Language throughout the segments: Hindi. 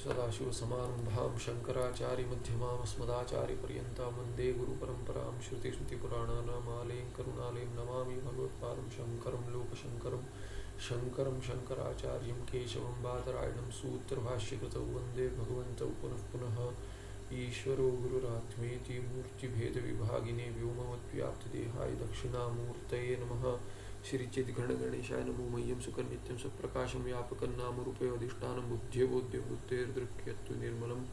सदाशिवसमारम्भां शङ्कराचार्यमध्यमाम् अस्मदाचार्यपर्यन्तां वन्दे गुरुपरम्परां श्रुतिस्मृतिपुराणानाम् आलयं करुणालयं नमामि भगवत्पादं शङ्करं लोकशङ्करं शङ्करं शङ्कराचार्यं केशवं बादरायणं सूत्रभाष्यकृतौ वन्दे भगवन्तौ पुनः पुनः ईश्वरो गुरुरात्मेति मूर्तिभेदविभागिने व्योमवद्व्याप्तदेहाय दक्षिणामूर्तये नमः। श्रीचिद्गणगणेशाय नमो मह्यं सुकर्नित्यं सत्प्रकाशं व्यापकं नामरूपे अधिष्ठानं बुद्ध्यबोध्यं बुद्धेर्दृक्यत्व निर्मलम्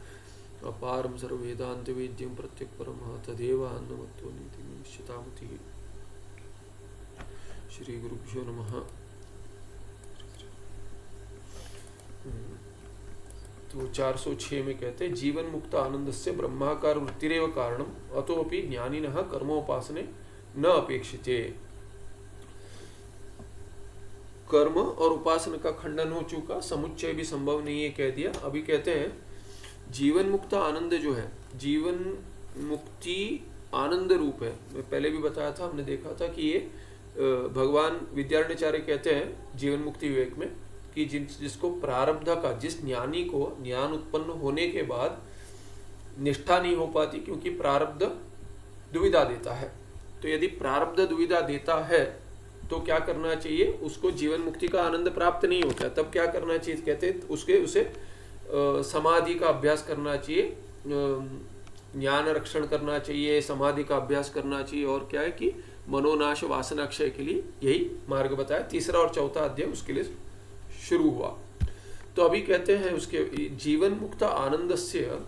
अपारं सर्ववेदान्तवेद्यं प्रत्यक्परमः तदेव अन्नमत्वनीति निश्चितामतिः। श्रीगुरुभ्यो नमः। तो 406 में कहते हैं जीवन मुक्त आनंद से ब्रह्माकार वृत्तिरेव कारणम अतोपि ज्ञानिनः कर्मोपासने न अपेक्षिते। कर्म और उपासना का खंडन हो चुका, समुच्चय भी संभव नहीं है कह दिया। अभी कहते हैं जीवन मुक्त आनंद जो है, जीवन मुक्ति आनंद रूप है। मैं पहले भी बताया था, हमने देखा था कि ये भगवान विद्यारण्यचार्य कहते हैं जीवन मुक्ति विवेक में कि जिसको प्रारब्ध का, जिस ज्ञानी को ज्ञान उत्पन्न होने के बाद निष्ठा नहीं हो पाती क्योंकि प्रारब्ध दुविधा देता है। तो यदि प्रारब्ध दुविधा देता है तो क्या करना चाहिए? उसको जीवन मुक्ति का आनंद प्राप्त नहीं होता है, तब क्या करना चाहिए? कहते हैं उसे समाधि का अभ्यास करना चाहिए, ज्ञान रक्षण करना चाहिए, समाधि का अभ्यास करना चाहिए। और क्या है कि मनोनाश वासनाक्षय के लिए यही मार्ग बताया। तीसरा और चौथा अध्याय उसके लिए शुरू हुआ। तो अभी कहते हैं उसके जीवन मुक्त आनंदस्य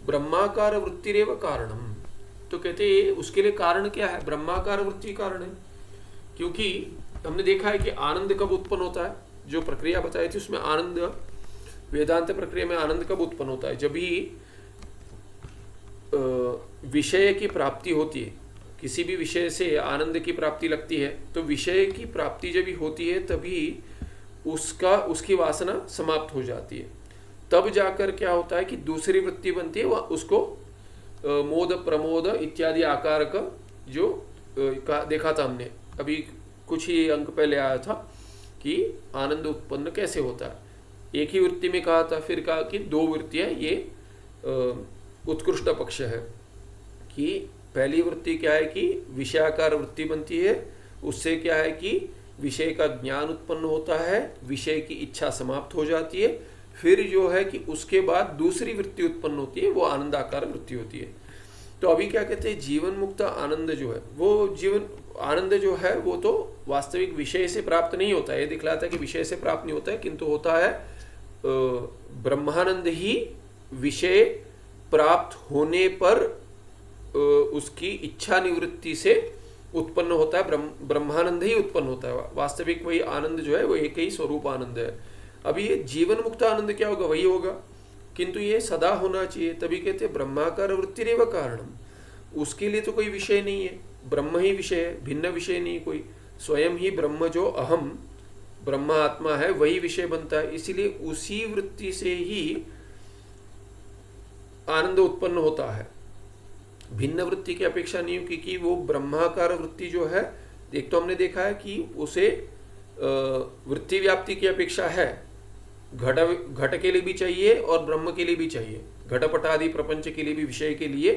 ब्रह्माकार वृत्तिरेव कारणम। तो कहते हैं उसके लिए कारण क्या है? ब्रह्माकार वृत्ति कारण है। क्योंकि हमने देखा है कि आनंद कब उत्पन्न होता है, जो प्रक्रिया बताई थी उसमें आनंद, वेदांत प्रक्रिया में आनंद कब उत्पन्न होता है? जब भी विषय की प्राप्ति होती है, किसी भी विषय से आनंद की प्राप्ति लगती है, तो विषय की प्राप्ति जब भी होती है तभी उसकी वासना समाप्त हो जाती है। तब जाकर क्या होता है कि दूसरी वृत्ति बनती है, वह उसको मोद प्रमोद इत्यादि आकार का जो देखा था हमने अभी कुछ ही अंक पहले आया था कि आनंद उत्पन्न कैसे होता है। एक ही वृत्ति में कहा था, फिर कहा कि दो वृत्तियां, ये उत्कृष्ट पक्ष है कि पहली वृत्ति क्या है कि विषयाकार वृत्ति बनती है, उससे क्या है कि विषय का ज्ञान उत्पन्न होता है, विषय की इच्छा समाप्त हो जाती है। फिर जो है कि उसके बाद दूसरी वृत्ति उत्पन्न होती है, वो आनंदाकार वृत्ति होती है। तो अभी क्या कहते हैं, जीवन मुक्त आनंद जो है, वो जीवन आनंद जो है वो तो वास्तविक विषय से प्राप्त नहीं होता है। ये दिखलाता है कि विषय से प्राप्त नहीं होता है, किंतु होता है ब्रह्मानंद ही विषय प्राप्त होने पर उसकी इच्छा निवृत्ति से उत्पन्न होता है। ब्रह्मानंद ही उत्पन्न होता है। वास्तविक वही आनंद जो है वो एक ही स्वरूप आनंद है। अभी ये जीवन मुक्त आनंद क्या होगा? वही होगा, किंतु ये सदा होना चाहिए। तभी कहते हैं ब्रह्माकार वृत्तिरेव कारणम। उसके लिए तो कोई विषय नहीं है, ब्रह्म ही विषय है, भिन्न विषय नहीं कोई। स्वयं ही ब्रह्म जो अहम ब्रह्म आत्मा है वही विषय बनता है। इसीलिए उसी वृत्ति से ही आनंद उत्पन्न होता है, भिन्न वृत्ति की अपेक्षा नहीं हो। क्योंकि वो ब्रह्माकार वृत्ति जो है, एक तो हमने देखा है कि उसे वृत्ति व्याप्ति की अपेक्षा है, घट के लिए भी चाहिए और ब्रह्म के लिए भी चाहिए। घटपट आदि प्रपंच के लिए भी विषय के लिए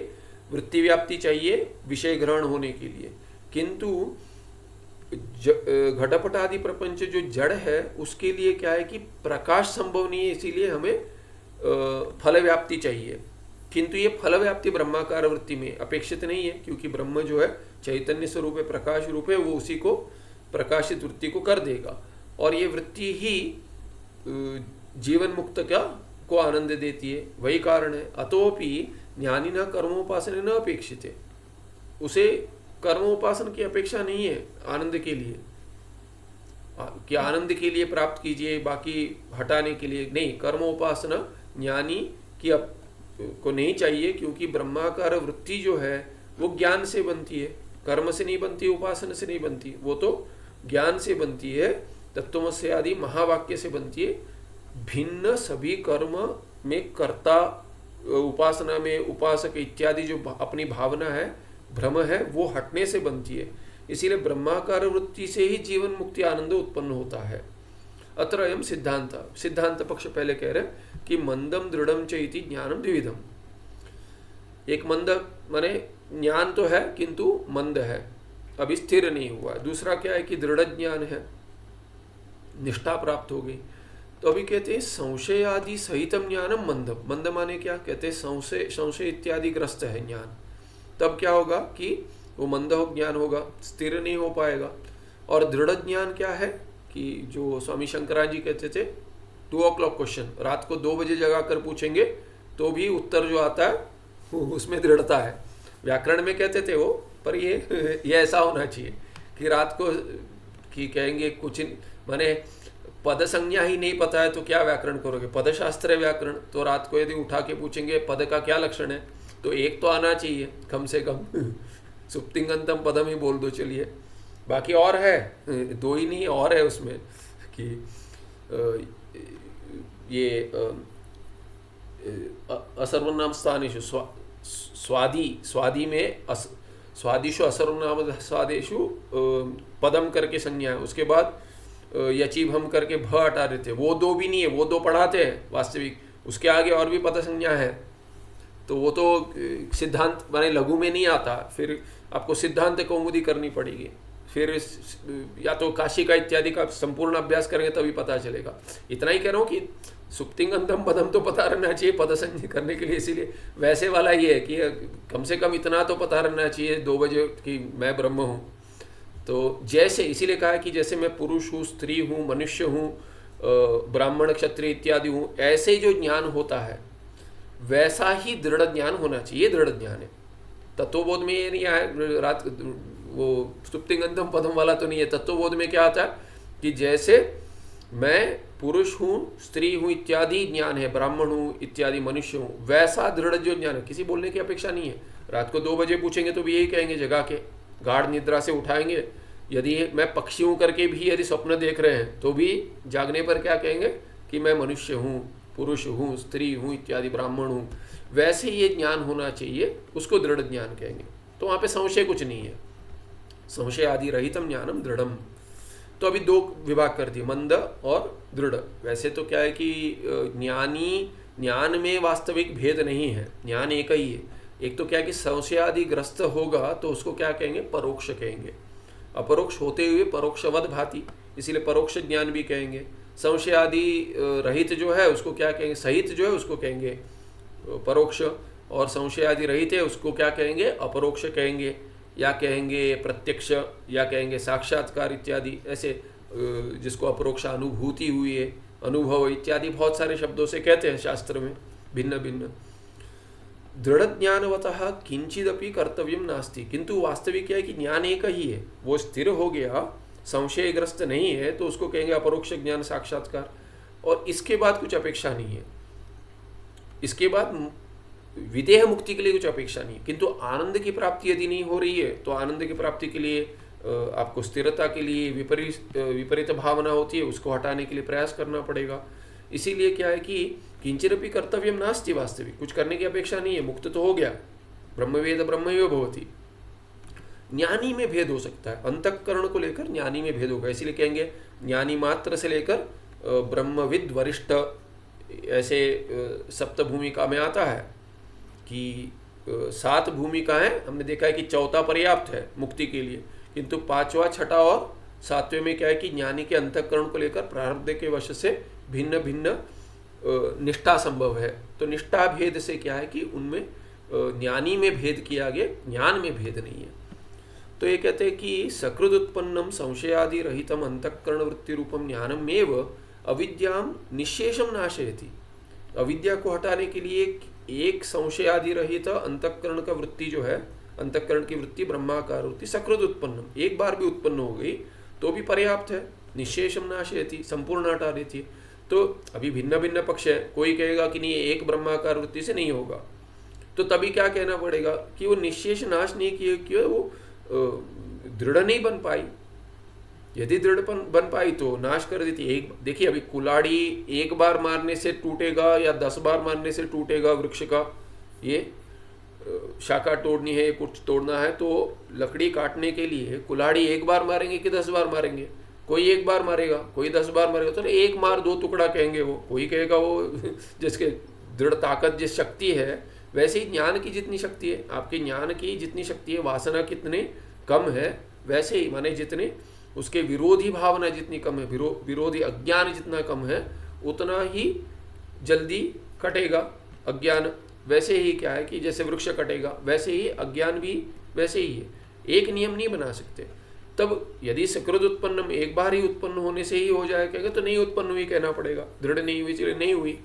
वृत्ति व्याप्ति चाहिए, विषय ग्रहण होने के लिए। किंतु घटपट आदि प्रपंच जो जड़ है उसके लिए क्या है कि प्रकाश संभव नहीं है, इसीलिए हमें फल व्याप्ति चाहिए। किंतु ये फल व्याप्ति ब्रह्माकार वृत्ति में अपेक्षित नहीं है, क्योंकि ब्रह्म जो है चैतन्य स्वरूप है, प्रकाश रूप है, वो उसी को प्रकाशित वृत्ति को कर देगा। और ये वृत्ति ही जीवन मुक्त को आनंद देती है, वही कारण है। अतोपि ज्ञानी न कर्मोपासन न अपेक्षित है। उसे कर्मोपासन की अपेक्षा नहीं है आनंद के लिए कि आनंद के लिए प्राप्त कीजिए, बाकी हटाने के लिए नहीं। कर्मोपासना ज्ञानी की को नहीं चाहिए, क्योंकि ब्रह्माकार वृत्ति जो है वो ज्ञान से बनती है, कर्म से नहीं बनती, उपासना से नहीं बनती। वो तो ज्ञान से बनती है, तत्त्वमसि आदि महावाक्य से बनती है। भिन्न सभी कर्म में कर्ता, उपासना में उपासक इत्यादि जो अपनी भावना है, भ्रम है, वो हटने से बनती है। इसीलिए ब्रह्माकार वृत्ति से ही जीवन मुक्ति आनंद उत्पन्न होता है। अत्र अयम सिद्धांत, सिद्धांत पक्ष पहले कह रहे कि मंदम दृढ़म च इति ज्ञानम द्विविधम। एक मंद माने ज्ञान तो है किंतु मंद है, अभी स्थिर नहीं हुआ। दूसरा क्या है कि दृढ़ ज्ञान है, निष्ठा प्राप्त हो गई। तो अभी कहते हैं संशय आदि सहितम ज्ञानम मंदम। मंद माने क्या कहते हैं, संशय इत्यादि ग्रस्त है ज्ञान। तब क्या होगा कि वो मंद ज्ञान होगा, स्थिर नहीं हो पाएगा। और दृढ़ ज्ञान क्या है कि जो स्वामी शंकराचार्य जी कहते थे 2 o'clock क्वेश्चन, रात को 2 बजे जगा कर पूछेंगे तो भी उत्तर जो आता है उसमें दृढ़ता है। व्याकरण में कहते थे वो, पर ये ऐसा होना चाहिए कि रात को कि कहेंगे कुछ माने पद संज्ञा ही नहीं पता है तो क्या व्याकरण करोगे, पदशास्त्र है व्याकरण। तो रात को यदि उठा के पूछेंगे पद का क्या लक्षण है, तो एक तो आना चाहिए कम से कम सुप्तिंगंतम पदम ही बोल दो चलिए, बाकी और है 2 ही नहीं और है उसमें कि ये असर्वनाम स्थानेषु स्वादी में स्वादिशु असर्वनाम स्वादेशु पदम करके संज्ञा है। उसके बाद यचीभम करके भ हटा देते, वो 2 भी नहीं है, वो 2 पढ़ाते हैं वास्तविक, उसके आगे और भी पद संज्ञा है। तो वो तो सिद्धांत माने लघु में नहीं आता, फिर आपको सिद्धांत कौमुदी करनी पड़ेगी, फिर या तो काशी का इत्यादि का संपूर्ण अभ्यास करेंगे तभी पता चलेगा। इतना ही कह रहा हूँ कि सुप्तिंगंतम पदम तो पता रहना चाहिए पद संज्ञा करने के लिए। इसीलिए वैसे वाला ये है कि कम से कम इतना तो पता रहना चाहिए 2 बजे कि मैं ब्रह्म हूँ। तो जैसे इसीलिए कहा है कि जैसे मैं पुरुष हूँ, स्त्री हूँ, मनुष्य हूँ, ब्राह्मण क्षत्रिय इत्यादि हूँ, ऐसे जो ज्ञान होता है वैसा ही दृढ़ ज्ञान होना चाहिए। दृढ़ ज्ञान है, तत्वबोध में ये नहीं आया, रात वो सुप्तिंगंतम पदम वाला तो नहीं है। तत्वबोध में क्या आता है कि जैसे मैं पुरुष हूँ, स्त्री हूँ इत्यादि ज्ञान है, ब्राह्मण हूँ इत्यादि मनुष्य हूँ, वैसा दृढ़ जो ज्ञान है, किसी बोलने की अपेक्षा नहीं है। रात को 2 बजे पूछेंगे तो भी यही कहेंगे, जगा के गाढ़ निद्रा से उठाएंगे। यदि मैं पक्षी हूँ करके भी यदि स्वप्न देख रहे हैं तो भी जागने पर क्या कहेंगे कि मैं मनुष्य हूँ, पुरुष हूँ, स्त्री हूँ इत्यादि, ब्राह्मण हूँ। वैसे ये ज्ञान होना चाहिए, उसको दृढ़ ज्ञान कहेंगे। तो वहाँ पे संशय कुछ नहीं है, संशय आदि रहितम ज्ञानम दृढ़म। तो अभी 2 विभाग कर दिए, मंद और दृढ़। वैसे तो क्या है कि ज्ञान में वास्तविक भेद नहीं है, ज्ञान एक ही है। एक तो क्या है कि संशय आदि ग्रस्त होगा तो उसको क्या कहेंगे, परोक्ष कहेंगे। अपरोक्ष होते हुए परोक्षवद भाति, इसीलिए परोक्ष ज्ञान भी कहेंगे। संशय आदि रहित जो है उसको क्या कहेंगे, सहित जो है उसको कहेंगे परोक्ष, और संशय आदि रहित है उसको क्या कहेंगे, अपरोक्ष कहेंगे, या कहेंगे प्रत्यक्ष, या कहेंगे साक्षात्कार इत्यादि। ऐसे जिसको अपरोक्ष अनुभूति हुई है, अनुभव इत्यादि बहुत सारे शब्दों से कहते हैं शास्त्र में भिन्न भिन्न। दृढ़ ज्ञानवतः किंचिदपि कर्तव्यम नास्ति, किंतु वास्तविक क्या है कि ज्ञान एक ही है, वो स्थिर हो गया, संशयग्रस्त नहीं है, तो उसको कहेंगे अपरोक्ष ज्ञान साक्षात्कार। और इसके बाद कुछ अपेक्षा नहीं है, इसके बाद विदेह मुक्ति के लिए कुछ अपेक्षा नहीं है। किंतु आनंद की प्राप्ति यदि नहीं हो रही है तो आनंद की प्राप्ति के लिए आपको स्थिरता के लिए विपरीत भावना होती है, उसको हटाने के लिए प्रयास करना पड़ेगा। इसीलिए क्या है कि किंचिदपि कर्तव्यम नास्ति, वास्तविक कुछ करने की अपेक्षा नहीं है, मुक्त तो हो गया, ब्रह्मवेद ब्रह्मैव भवति। ज्ञानी में भेद हो सकता है, अंतःकरण को लेकर ज्ञानी में भेद होगा। इसीलिए कहेंगे ज्ञानी मात्र से लेकर ब्रह्मविद वरिष्ठ, ऐसे सप्त भूमिका में आता है कि 7 भूमिका है। हमने देखा है कि 4था पर्याप्त है मुक्ति के लिए, किंतु 5वां, 6ठा और 7वें में क्या है कि ज्ञानी के अंतःकरण को लेकर प्रारब्ध के वश से भिन्न भिन्न निष्ठा संभव है। तो निष्ठा भेद से क्या है कि उनमें ज्ञानी में भेद किया गया, ज्ञान में भेद नहीं है। तो ये कहते हैं कि सकृद उत्पन्नम संशयादि रहितम अंतःकरण वृत्ति रूपम ज्ञानम एव अविद्याम निशेषम नाशयति। अविद्या को हटाने के लिए एक संशयादि रहित अंतःकरण का वृत्ति जो है, अंतःकरण की वृत्ति ब्रह्माकार वृत्ति सकृद उत्पन्नम, एक बार भी उत्पन्न हो गई तो भी पर्याप्त है। निशेषम नाशयति, संपूर्ण हटा देती है। तो अभी भिन्न भिन्न पक्ष है, कोई कहेगा कि नहीं एक ब्रह्माकार वृत्ति से नहीं होगा, तो तभी क्या कहना पड़ेगा कि वो निशेष नाश नहीं किए, क्यों वो दृढ़ नहीं बन पाई। यदि दृढ़ बन पाई तो नाश कर देती। एक देखिए, अभी कुल्हाड़ी एक बार मारने से टूटेगा या 10 बार मारने से टूटेगा वृक्ष का, ये शाखा तोड़नी है, कुछ तोड़ना है, तो लकड़ी काटने के लिए कुल्हाड़ी एक बार मारेंगे कि 10 बार मारेंगे? कोई एक बार मारेगा, कोई 10 बार मारेगा, तो एक मार 2 टुकड़ा कहेंगे वो, कोई कहेगा वो जिसके दृढ़ ताकत जिस शक्ति है, वैसे ही ज्ञान की जितनी शक्ति है, आपके ज्ञान की जितनी शक्ति है, वासना कितने कम है, वैसे ही माने जितने उसके विरोधी भावना जितनी कम है, विरोधी अज्ञान जितना कम है, उतना ही जल्दी कटेगा अज्ञान। वैसे ही क्या है कि जैसे वृक्ष कटेगा, वैसे ही अज्ञान भी वैसे ही है। एक नियम नहीं बना सकते। तब यदि सकृत उत्पन्न एक बार ही उत्पन्न होने से ही हो जाए कहेगा, तो नहीं उत्पन्न हुई कहना पड़ेगा, दृढ़ नहीं हुई, चलिए नहीं हुई।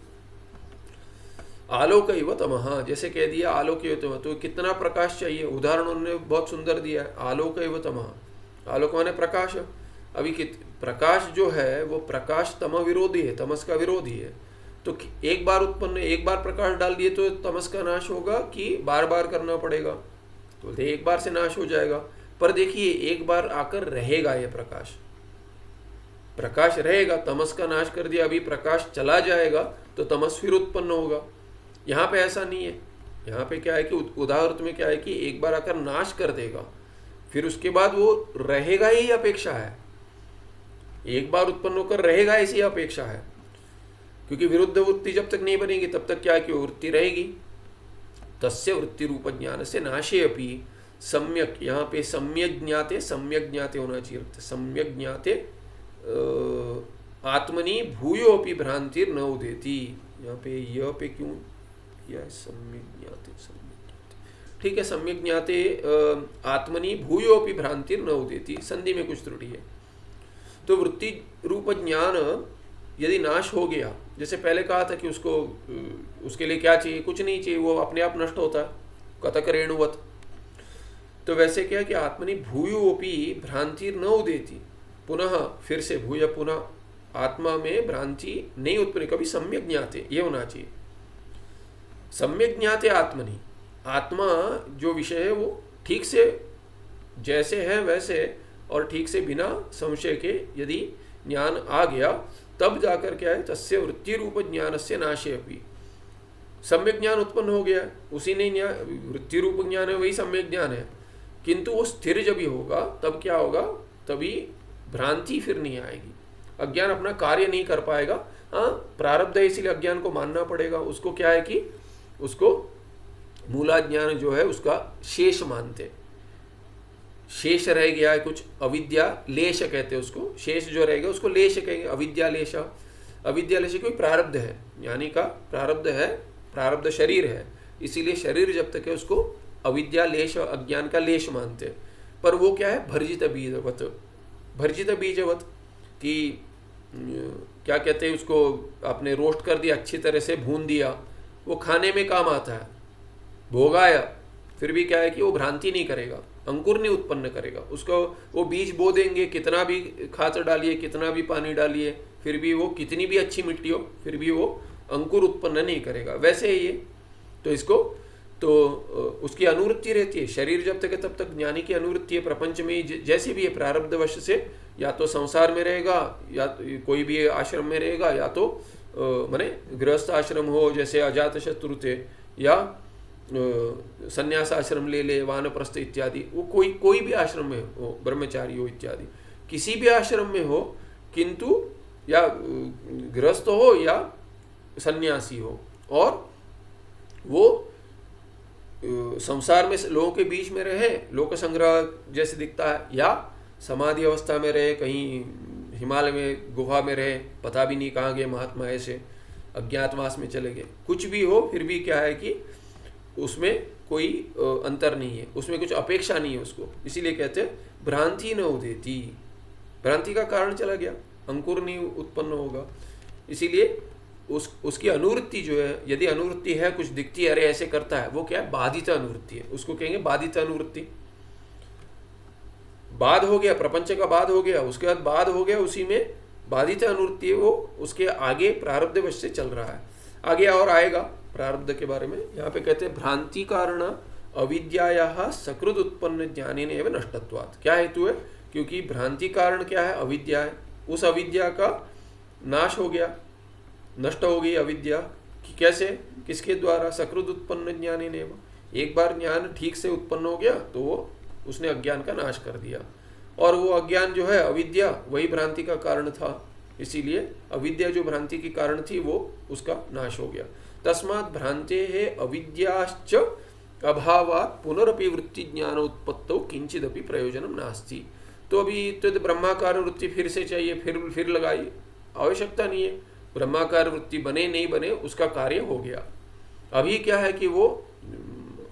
आलोक इव तमः, जैसे कह दिया आलोक इव तमः, तो कितना प्रकाश चाहिए, उदाहरण उन्होंने बहुत सुंदर दिया है, आलोक इव तमः। आलोक माने प्रकाश। अभी प्रकाश जो है वो प्रकाश तम विरोधी है, तमस का विरोधी है। तो एक बार उत्पन्न, एक बार प्रकाश डाल दिए तो तमस का नाश होगा कि बार बार करना पड़ेगा? तो एक बार से नाश हो जाएगा। पर देखिए एक बार आकर रहेगा ये प्रकाश, प्रकाश रहेगा, तमस का नाश कर दिया, अभी प्रकाश चला जाएगा तो तमस फिर उत्पन्न होगा। यहाँ पे ऐसा नहीं है। यहाँ पे क्या है कि उदाहरण में क्या है कि एक बार आकर नाश कर देगा, फिर उसके बाद वो रहेगा ही अपेक्षा है, एक बार उत्पन्न होकर रहेगा ऐसी अपेक्षा है। क्योंकि विरुद्ध वृत्ति जब तक नहीं बनेगी तब तक क्या है कि वृत्ति रहेगी। तस्य वृत्ति रूप ज्ञान से नाशे अपि सम्यक, यहाँ पे सम्यक ज्ञाते, सम्यक ज्ञाते होना चाहिए, सम्यक ज्ञाते आत्मनि भूयो अपि भ्रांतिर न उदेति। यहाँ पे यह पे क्यों किया है? सम्यक ज्ञाते, सम्यक ज्ञाते, ठीक है, सम्यक ज्ञाते आत्मनि भूयो अपि भ्रांतिर न उदेति, संधि में कुछ त्रुटि है। तो वृत्ति रूप ज्ञान यदि नाश हो गया, जैसे पहले कहा था कि उसके लिए क्या चाहिए? कुछ नहीं चाहिए, वो अपने आप नष्ट होता है, कतक रेणुवत। तो वैसे क्या कि आत्मनि भूयोपि भ्रांति न उदेति, पुनः फिर से भूय, पुनः आत्मा में भ्रांति नहीं उत्पन्न, कभी सम्यक ज्ञाते ये होना चाहिए। सम्यक ज्ञाते आत्मनि, आत्मा जो विषय है वो ठीक से जैसे है वैसे और ठीक से बिना संशय के यदि ज्ञान आ गया, तब जाकर क्या है, तस्य वृत्ति रूप ज्ञान से नाशे अपि, सम्यक ज्ञान उत्पन्न हो गया, उसी ने वृत्ति रूप ज्ञान है, वही सम्यक ज्ञान है, किंतु वो स्थिर जब ही होगा तब क्या होगा, तभी भ्रांति फिर नहीं आएगी, अज्ञान अपना कार्य नहीं कर पाएगा। हाँ, प्रारब्ध है इसलिए अज्ञान को मानना पड़ेगा। उसको क्या है कि उसको मूलाज्ञान जो है उसका शेष मानते, शेष रह गया है कुछ, अविद्या लेश कहते हैं उसको, शेष जो रहेगा उसको लेश कहेंगे, अविद्या लेश। अविद्या लेश कोई प्रारब्ध है, ज्ञानी का प्रारब्ध है, प्रारब्ध शरीर है, इसीलिए शरीर जब तक है उसको अविद्या लेश, अज्ञान का लेश मानते हैं। पर वो क्या है, भर्जित बीजवत, भर्जित बीजवत कि क्या कहते हैं उसको, आपने रोस्ट कर दिया, अच्छी तरह से भून दिया, वो खाने में काम आता है, भोगाया, फिर भी क्या है कि वो भ्रांति नहीं करेगा, अंकुर नहीं उत्पन्न करेगा। उसको वो बीज बो देंगे, कितना भी खाद डालिए, कितना भी पानी डालिए, फिर भी वो कितनी भी अच्छी मिट्टी हो, फिर भी वो अंकुर उत्पन्न नहीं करेगा। वैसे ही ये तो इसको तो उसकी अनुवृत्ति रहती है, शरीर जब तक है तब तक ज्ञानी की अनुवृत्ति है, प्रपंच में जैसे भी है प्रारब्धवश से, या तो संसार में रहेगा, या तो कोई भी आश्रम में रहेगा, या तो माने गृहस्थ आश्रम हो जैसे अजात शत्रु थे, या संन्यास आश्रम ले ले, वानप्रस्थ इत्यादि, वो कोई भी आश्रम में हो, ब्रह्मचारी हो इत्यादि, किसी भी आश्रम में हो, किंतु या गृहस्थ हो या सन्यासी हो, और वो संसार में लोगों के बीच में रहे, लोक संग्रह जैसे दिखता है, या समाधि अवस्था में रहे, कहीं हिमालय में गुफा में रहे, पता भी नहीं कहाँ गए महात्मा, ऐसे अज्ञातवास में चले गए, कुछ भी हो, फिर भी क्या है कि उसमें कोई अंतर नहीं है, उसमें कुछ अपेक्षा नहीं है उसको, इसीलिए कहते हैं भ्रांति न उदेति, भ्रांति का कारण चला गया, अंकुर नहीं उत्पन्न होगा। इसीलिए उसकी अनुवृत्ति जो है, यदि अनुवृत्ति है, कुछ दिखती है, अरे ऐसे करता है, वो क्या है, बाधित अनुवृत्ति है, उसको कहेंगे बाधित अनुवृत्ति। बाद हो गया, प्रपंच का बाद हो गया, उसके बाद बाद हो गया, उसी में बाधित अनुवृत्ति है, वो उसके आगे प्रारब्धवश से चल रहा है, आगे और आएगा प्रारब्ध के बारे में। यहाँ पे कहते हैं भ्रांति कारण अविद्यायाः सकृत उत्पन्न ज्ञानेन एव नष्टत्वात्। क्या हेतु है? क्योंकि भ्रांति कारण क्या है, अविद्या है, उस अविद्या का नाश हो गया, नष्ट हो गई अविद्या। कैसे? किसके द्वारा? सकृत उत्पन्न ज्ञानेन एव। एक बार ज्ञान ठीक से उत्पन्न हो गया तो वो उसने अज्ञान का नाश कर दिया। और वो अज्ञान जो है, अविद्या, वही भ्रांति का कारण था, इसीलिए अविद्या जो भ्रांति की कारण थी वो उसका नाश हो गया। तस्मात् भ्रांते अविद्याश्च अभावात् पुनरपि वृत्ति ज्ञान उत्पत्तौ किंचिदपि प्रयोजनम नास्ति। तो अभी तो ब्रह्माकार वृत्ति फिर से चाहिए, फिर लगाई, आवश्यकता नहीं है। ब्रह्माकार वृत्ति बने नहीं बने उसका कार्य हो गया। अभी क्या है कि वो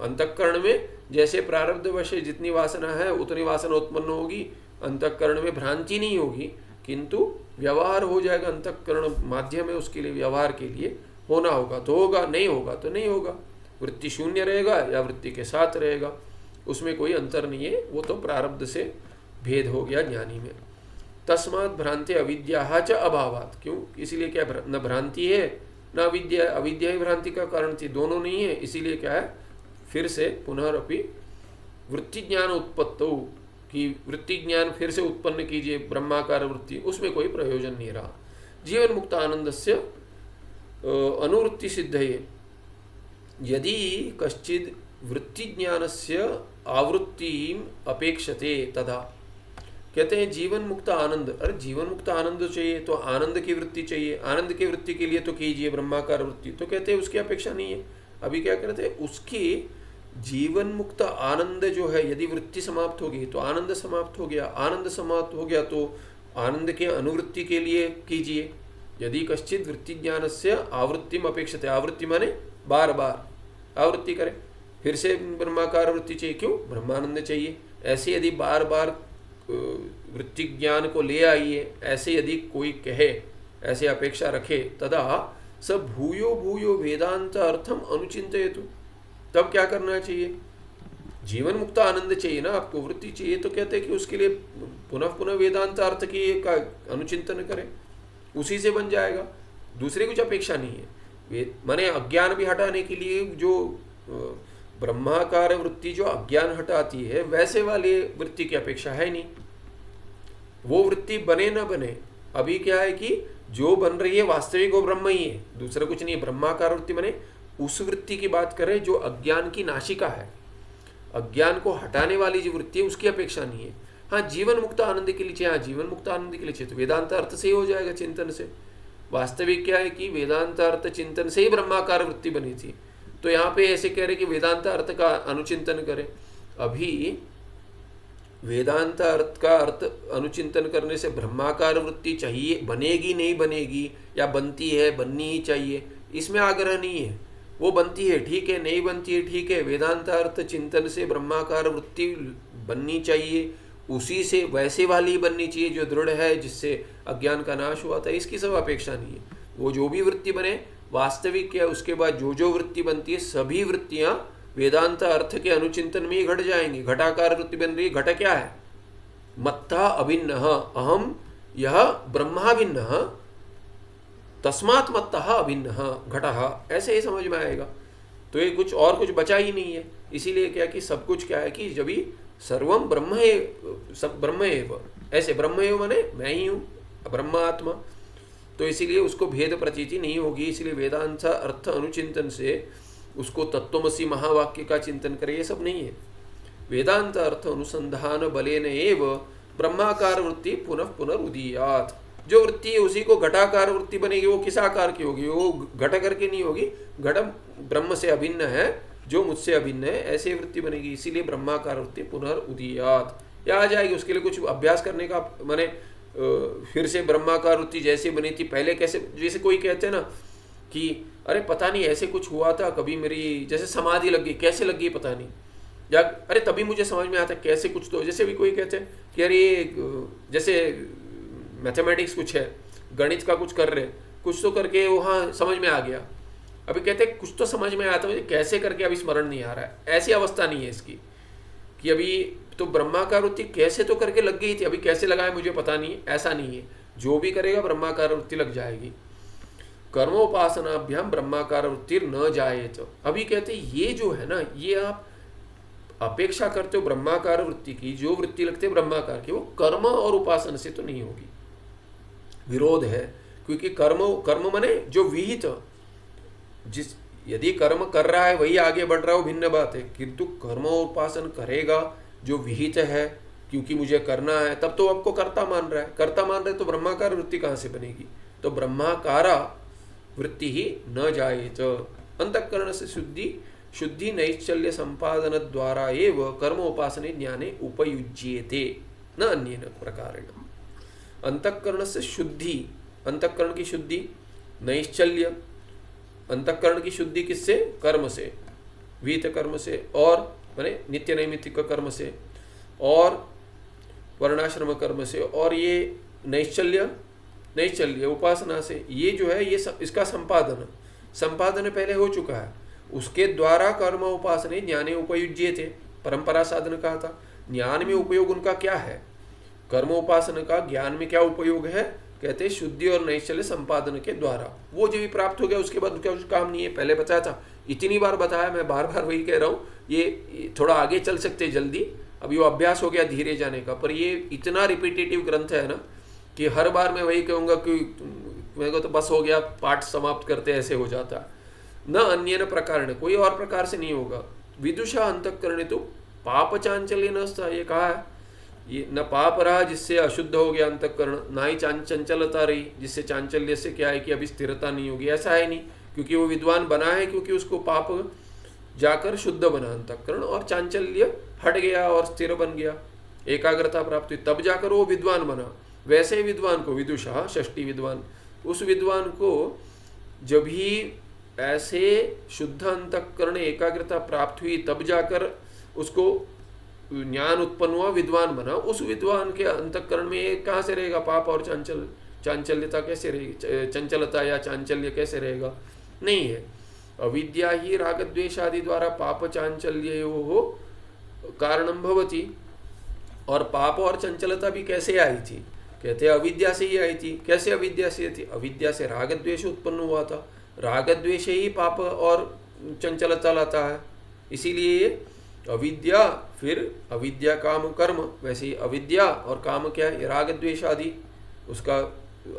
अंतःकरण में जैसे प्रारब्ध वश जितनी वासना है उतनी वासना उत्पन्न होगी, अंतःकरण में भ्रांति नहीं होगी, किंतु व्यवहार हो जाएगा। अंतःकरण माध्यम है उसके लिए, व्यवहार के लिए होना होगा तो होगा, नहीं होगा तो नहीं होगा। वृत्ति शून्य रहेगा या वृत्ति के साथ रहेगा, उसमें कोई अंतर नहीं है। वो तो प्रारब्ध से भेद हो गया ज्ञानी में। तस्मात् भ्रांति अविद्या च अभावात्, क्यों? इसलिए क्या, न भ्रांति है न अविद्या, अविद्या ही भ्रांति का कारण थी, दोनों नहीं है। इसीलिए क्या है, फिर से पुनरअपि वृत्ति ज्ञान उत्पत्तौ, कि वृत्ति ज्ञान फिर से उत्पन्न कीजिए ब्रह्माकार वृत्ति, उसमें कोई प्रयोजन नहीं रहा। जीवन मुक्त आनंदस्य अनुवृत्ति सिद्धये यदि कश्चिद वृत्ति ज्ञानस्य आवृत्तिम अपेक्षते तदा। कहते हैं जीवन मुक्त आनंद, अरे जीवन मुक्त आनंद चाहिए तो आनंद की वृत्ति चाहिए, आनंद की वृत्ति के लिए तो कीजिए ब्रह्माकार वृत्ति। तो कहते हैं उसकी अपेक्षा नहीं है। अभी क्या कहते हैं, उसकी जीवन मुक्त आनंद जो है, यदि वृत्ति समाप्त होगी तो आनंद समाप्त हो गया, आनंद समाप्त हो गया तो आनंद के अनुवृत्ति के लिए कीजिए। यदि कश्चित वृत्ति ज्ञान से आवृत्तिम अपेक्षते, आवृत्ति माने बार बार आवृत्ति करे, फिर से ब्रह्माकार वृत्ति चाहिए, क्यों? ब्रह्मानंद चाहिए। ऐसे यदि बार बार वृत्ति ज्ञान को ले आइए, ऐसे यदि कोई कहे, ऐसे अपेक्षा रखे, तदा स भूयो भूयो वेदांत अर्थम अनुचिंतयतु। तब क्या करना चाहिए? जीवन मुक्त आनंद चाहिए ना आपको, वृत्ति चाहिए, तो कहते हैं कि उसके लिए पुनः पुनः वेदांत अर्थ की का अनुचिंतन करें, उसी से बन जाएगा, दूसरी कुछ अपेक्षा नहीं है। माने अज्ञान भी हटाने के लिए जो ब्रह्माकार वृत्ति जो अज्ञान हटाती है, वैसे वाली वृत्ति की अपेक्षा है नहीं। वो वृत्ति बने न बने, अभी क्या है कि जो बन रही है वास्तविक वो ब्रह्म ही है, दूसरा कुछ नहीं है। ब्रह्माकार वृत्ति बने, उस वृत्ति की बात करें जो अज्ञान की नाशिका है, अज्ञान को हटाने वाली जो वृत्ति है उसकी अपेक्षा नहीं है। हाँ, जीवन मुक्त आनंद के लिए चाहिए, हाँ जीवन मुक्त आनंद के लिए चाहिए तो वेदांत अर्थ से ही हो जाएगा, चिंतन से। वास्तविक क्या है कि वेदांत अर्थ चिंतन से ही ब्रह्माकार वृत्ति बनी थी। तो यहाँ पे ऐसे कह रहे कि वेदांत अर्थ का अनुचिंतन करें। अभी वेदांत अर्थ का अर्थ अनुचिंतन करने से ब्रह्माकार वृत्ति चाहिए, बनेगी नहीं बनेगी, या बनती है बननी ही चाहिए, इसमें आग्रह नहीं है। वो बनती है ठीक है, नहीं बनती है ठीक है, वेदांत अर्थ चिंतन से ब्रह्माकार वृत्ति बननी चाहिए, उसी से वैसे वाली बननी चाहिए जो दृढ़ है, जिससे अज्ञान का नाश हुआ था, इसकी सब अपेक्षा नहीं है। वो जो भी वृत्ति बने वास्तविक क्या, उसके बाद जो जो वृत्ति बनती है सभी वृत्तियां वेदांत अर्थ के अनुचिंतन में ही घट जाएंगी। घटाकार वृत्ति बन रही है, घट क्या है? मत्ता अभिन्न अहम यह ब्रह्माभिन्न तस्मात् मत्ता अभिन्न घटः, ऐसे ही समझ में आएगा। तो ये कुछ और कुछ बचा ही नहीं है। इसीलिए क्या कि सब कुछ क्या है कि जब भी सर्वम ब्रह्म है, सब ब्रह्म एव, ऐसे ब्रह्म एव माने मैं ही हूँ, ब्रह्म आत्मा। तो इसीलिए उसको भेद प्रतीति नहीं होगी। इसलिए वेदांत अर्थ अनुचिंतन से उसको तत्वमसी महावाक्य का चिंतन करे, ये सब नहीं है। वेदांत अर्थ अनुसंधान बलेन एव ब्रह्माकार वृत्ति पुनः पुनरुदीयात्। जो वृत्ति है उसी को घटाकार वृत्ति बनेगी। वो किस आकार की होगी? वो घट करके नहीं होगी, घट ब्रह्म से अभिन्न है, जो मुझसे अभिन्न है, ऐसे वृत्ति बनेगी। इसीलिए ब्रह्माकार वृत्ति पुनरुदीयात् या आ जाएगी। उसके लिए कुछ अभ्यास करने का, माने फिर से ब्रह्माकार वृत्ति जैसे बनी थी पहले, कैसे, जैसे कोई कहते हैं ना कि अरे पता नहीं ऐसे कुछ हुआ था कभी, मेरी जैसे समाधि लग गई, कैसे लग गई पता नहीं, या अरे तभी मुझे समझ में आता कैसे कुछ। तो जैसे भी कोई कहते हैं कि अरे जैसे मैथमेटिक्स कुछ है, गणित का कुछ कर रहे, कुछ तो करके वो हाँ समझ में आ गया। अभी कहते हैं कुछ तो समझ में आया था, मुझे कैसे करके अभी स्मरण नहीं आ रहा है। ऐसी अवस्था नहीं है इसकी कि अभी तो ब्रह्माकार वृत्ति कैसे तो करके लग गई थी, अभी कैसे लगा है मुझे पता नहीं, ऐसा नहीं है। जो भी करेगा ब्रह्माकार वृत्ति लग जाएगी। कर्मोपासनाभ्याम ब्रह्माकार वृत्ति न जाए। तो अभी कहते ये जो है ना, ये आप अपेक्षा करते हो ब्रह्माकार वृत्ति की, जो वृत्ति लगती है ब्रह्माकार की, वो कर्म और उपासना से तो नहीं होगी, विरोध है। क्योंकि कर्म माने जो विहित, जिस यदि कर्म कर रहा है वही आगे बढ़ रहा है, वो भिन्न बात है। किंतु कर्म उपासन करेगा जो विहित है, क्योंकि मुझे करना है, तब तो आपको कर्ता मान रहा है। कर्ता मान रहे तो ब्रह्माकार वृत्ति कहाँ से बनेगी? तो ब्रह्माकारा वृत्ति ही न जायेत। अंतःकरण से शुद्धि नैश्चल्य संपादन द्वारा एव कर्म उपासने ज्ञाने उपयुज्येते न अन्येन प्रकारेण। अंतःकरण से शुद्धि, अंतःकरण की शुद्धि, नैश्चल्य, अंतःकरण की शुद्धि किससे? कर्म से, वीत कर्म से, और माने नित्य नैमित्तिक कर्म से, और वर्णाश्रम कर्म से, और ये नैश्चल्य उपासना से। ये जो है ये इसका संपादन पहले हो चुका है। उसके द्वारा कर्म उपासने ज्ञाने उपयुज्य थे, परंपरा साधन कहा था। ज्ञान में उपयोग उनका क्या है? कर्म उपासना का ज्ञान में क्या उपयोग है? कहते शुद्धि और नैश्चल्य संपादन के द्वारा। वो जो भी प्राप्त हो गया उसके बाद क्या कुछ काम नहीं है। पहले बताया था, इतनी बार बताया, मैं बार बार वही कह रहा हूँ। ये थोड़ा आगे चल सकते जल्दी, अभी वो अभ्यास हो गया धीरे जाने का, पर ये इतना रिपीटेटिव ग्रंथ है ना कि हर बार मैं वही कहूँगा कि मेरे को तो बस हो गया, पाठ समाप्त करते ऐसे हो जाता। न अन्य प्रकार ने, कोई और प्रकार से नहीं होगा। विदुषा अंतःकरण तो पाप चांचल्य न था, ये कहा है। ये न पाप रहा जिससे अशुद्ध हो गया अंतःकरण, ना ही चंचलता रही जिससे चांचल्य से क्या है कि अभी स्थिरता नहीं होगी, ऐसा है नहीं। क्योंकि वो विद्वान बना है, क्योंकि उसको पाप जाकर शुद्ध बना अंतःकरण, और चांचल्य हट गया और स्थिर बन गया, एकाग्रता प्राप्त हुई, तब जाकर वो विद्वान बना। वैसे ही विद्वान को विदुषा, षष्ठी विद्वान, उस विद्वान को जब ही ऐसे शुद्ध अंतःकरण एकाग्रता प्राप्त हुई तब जाकर उसको ज्ञान उत्पन्न हुआ, विद्वान बना। उस विद्वान के अंतःकरण में कहाँ से रहेगा पाप और चांचल्यता कैसे रहेगी? चंचलता या चांचल्य कैसे रहेगा? नहीं है। अविद्या ही राग द्वेष आदि द्वारा पाप चांचल्योः कारणं भवति। और पाप और चंचलता भी कैसे आई थी? कहते हैं अविद्या से ही आई थी। कैसे अविद्या से थी? अविद्या से राग द्वेष उत्पन्न हुआ था, राग द्वेष ही पाप और चंचलता लाता है। इसीलिए अविद्या, फिर अविद्या काम कर्म, वैसे ही अविद्या और काम क्या है? राग द्वेष आदि। उसका